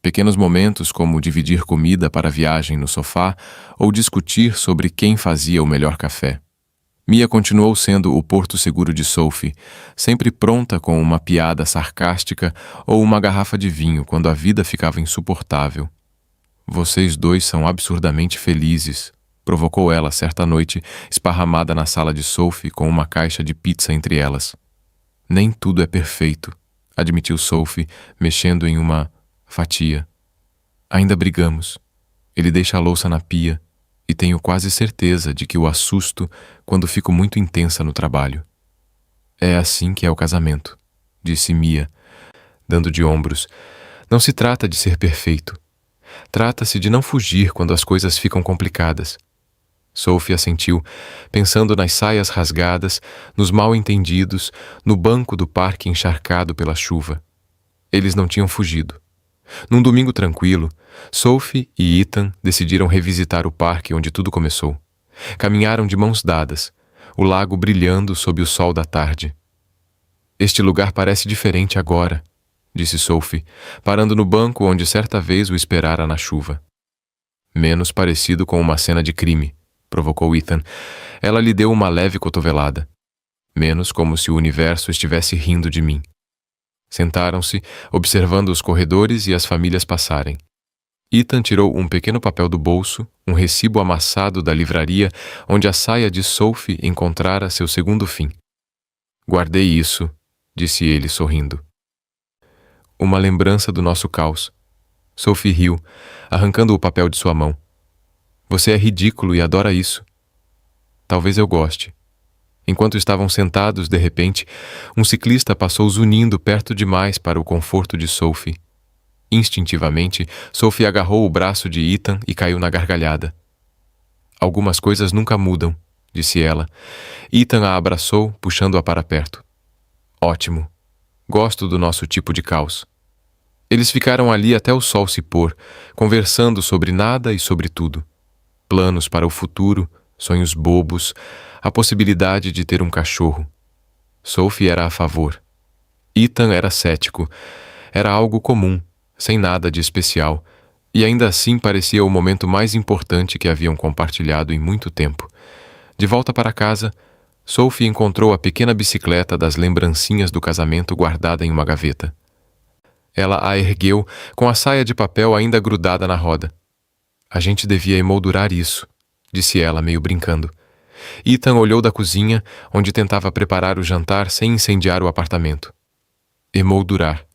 Pequenos momentos como dividir comida para a viagem no sofá ou discutir sobre quem fazia o melhor café. Mia continuou sendo o porto seguro de Sophie, sempre pronta com uma piada sarcástica ou uma garrafa de vinho quando a vida ficava insuportável. "Vocês dois são absurdamente felizes", provocou ela certa noite, esparramada na sala de Sophie com uma caixa de pizza entre elas. "Nem tudo é perfeito", admitiu Sophie, mexendo em uma fatia. "Ainda brigamos. Ele deixa a louça na pia. E tenho quase certeza de que o assusto quando fico muito intensa no trabalho." "É assim que é o casamento", disse Mia, dando de ombros. "Não se trata de ser perfeito. Trata-se de não fugir quando as coisas ficam complicadas." Sophie assentiu, pensando nas saias rasgadas, nos mal-entendidos, no banco do parque encharcado pela chuva. Eles não tinham fugido. Num domingo tranquilo, Sophie e Ethan decidiram revisitar o parque onde tudo começou. Caminharam de mãos dadas, o lago brilhando sob o sol da tarde. "Este lugar parece diferente agora", disse Sophie, parando no banco onde certa vez o esperara na chuva. "Menos parecido com uma cena de crime", provocou Ethan. Ela lhe deu uma leve cotovelada. "Menos como se o universo estivesse rindo de mim." Sentaram-se, observando os corredores e as famílias passarem. Ethan tirou um pequeno papel do bolso, um recibo amassado da livraria onde a saia de Sophie encontrara seu segundo fim. "Guardei isso", disse ele, sorrindo. "Uma lembrança do nosso caos." Sophie riu, arrancando o papel de sua mão. "Você é ridículo e adora isso." "Talvez eu goste." Enquanto estavam sentados, de repente, um ciclista passou zunindo perto demais para o conforto de Sophie. Instintivamente, Sophie agarrou o braço de Ethan e caiu na gargalhada. "Algumas coisas nunca mudam", disse ela. Ethan a abraçou, puxando-a para perto. "Ótimo. Gosto do nosso tipo de caos." Eles ficaram ali até o sol se pôr, conversando sobre nada e sobre tudo. Planos para o futuro, sonhos bobos, a possibilidade de ter um cachorro. Sophie era a favor. Ethan era cético. Era algo comum, sem nada de especial, e ainda assim parecia o momento mais importante que haviam compartilhado em muito tempo. De volta para casa, Sophie encontrou a pequena bicicleta das lembrancinhas do casamento guardada em uma gaveta. Ela a ergueu, com a saia de papel ainda grudada na roda. "A gente devia emoldurar isso", disse ela, meio brincando. Ethan olhou da cozinha, onde tentava preparar o jantar sem incendiar o apartamento. "Emoldurar.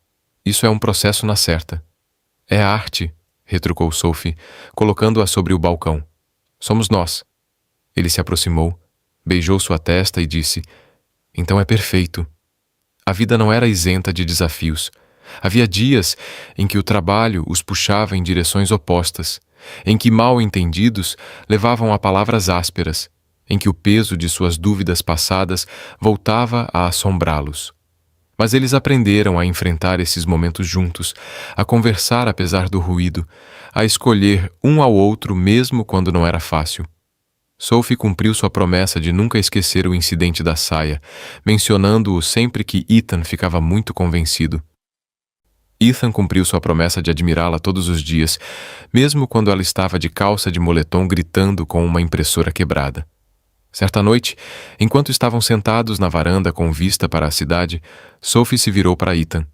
Isso é um processo na certa." "É arte", retrucou Sophie, colocando-a sobre o balcão. Somos nós. Ele se aproximou, beijou sua testa e disse: Então é perfeito. A vida não era isenta de desafios. Havia dias em que o trabalho os puxava em direções opostas, em que mal entendidos levavam a palavras ásperas, em que o peso de suas dúvidas passadas voltava a assombrá-los. Mas eles aprenderam a enfrentar esses momentos juntos, a conversar apesar do ruído, a escolher um ao outro mesmo quando não era fácil. Sophie cumpriu sua promessa de nunca esquecer o incidente da saia, mencionando-o sempre que Ethan ficava muito convencido. Ethan cumpriu sua promessa de admirá-la todos os dias, mesmo quando ela estava de calça de moletom gritando com uma impressora quebrada. Certa noite, enquanto estavam sentados na varanda com vista para a cidade, Sophie se virou para Ethan.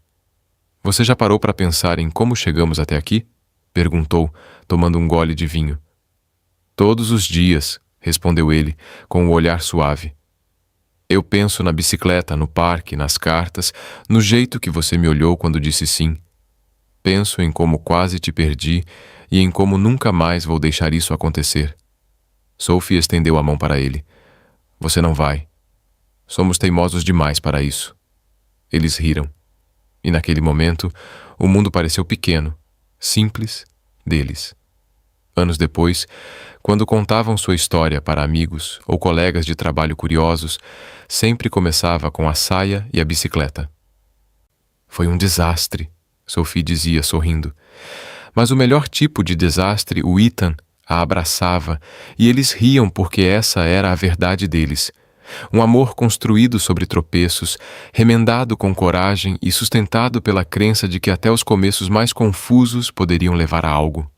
Você já parou para pensar em como chegamos até aqui? Perguntou, tomando um gole de vinho. Todos os dias, respondeu ele, com o olhar suave. Eu penso na bicicleta, no parque, nas cartas, no jeito que você me olhou quando disse sim. Penso em como quase te perdi e em como nunca mais vou deixar isso acontecer. Sophie estendeu a mão para ele. Você não vai. Somos teimosos demais para isso. Eles riram. E naquele momento, o mundo pareceu pequeno, simples, deles. Anos depois, quando contavam sua história para amigos ou colegas de trabalho curiosos, sempre começava com a saia e a bicicleta. Foi um desastre, Sophie dizia sorrindo. Mas o melhor tipo de desastre, o Ethan, a abraçava, e eles riam porque essa era a verdade deles. Um amor construído sobre tropeços, remendado com coragem e sustentado pela crença de que até os começos mais confusos poderiam levar a algo.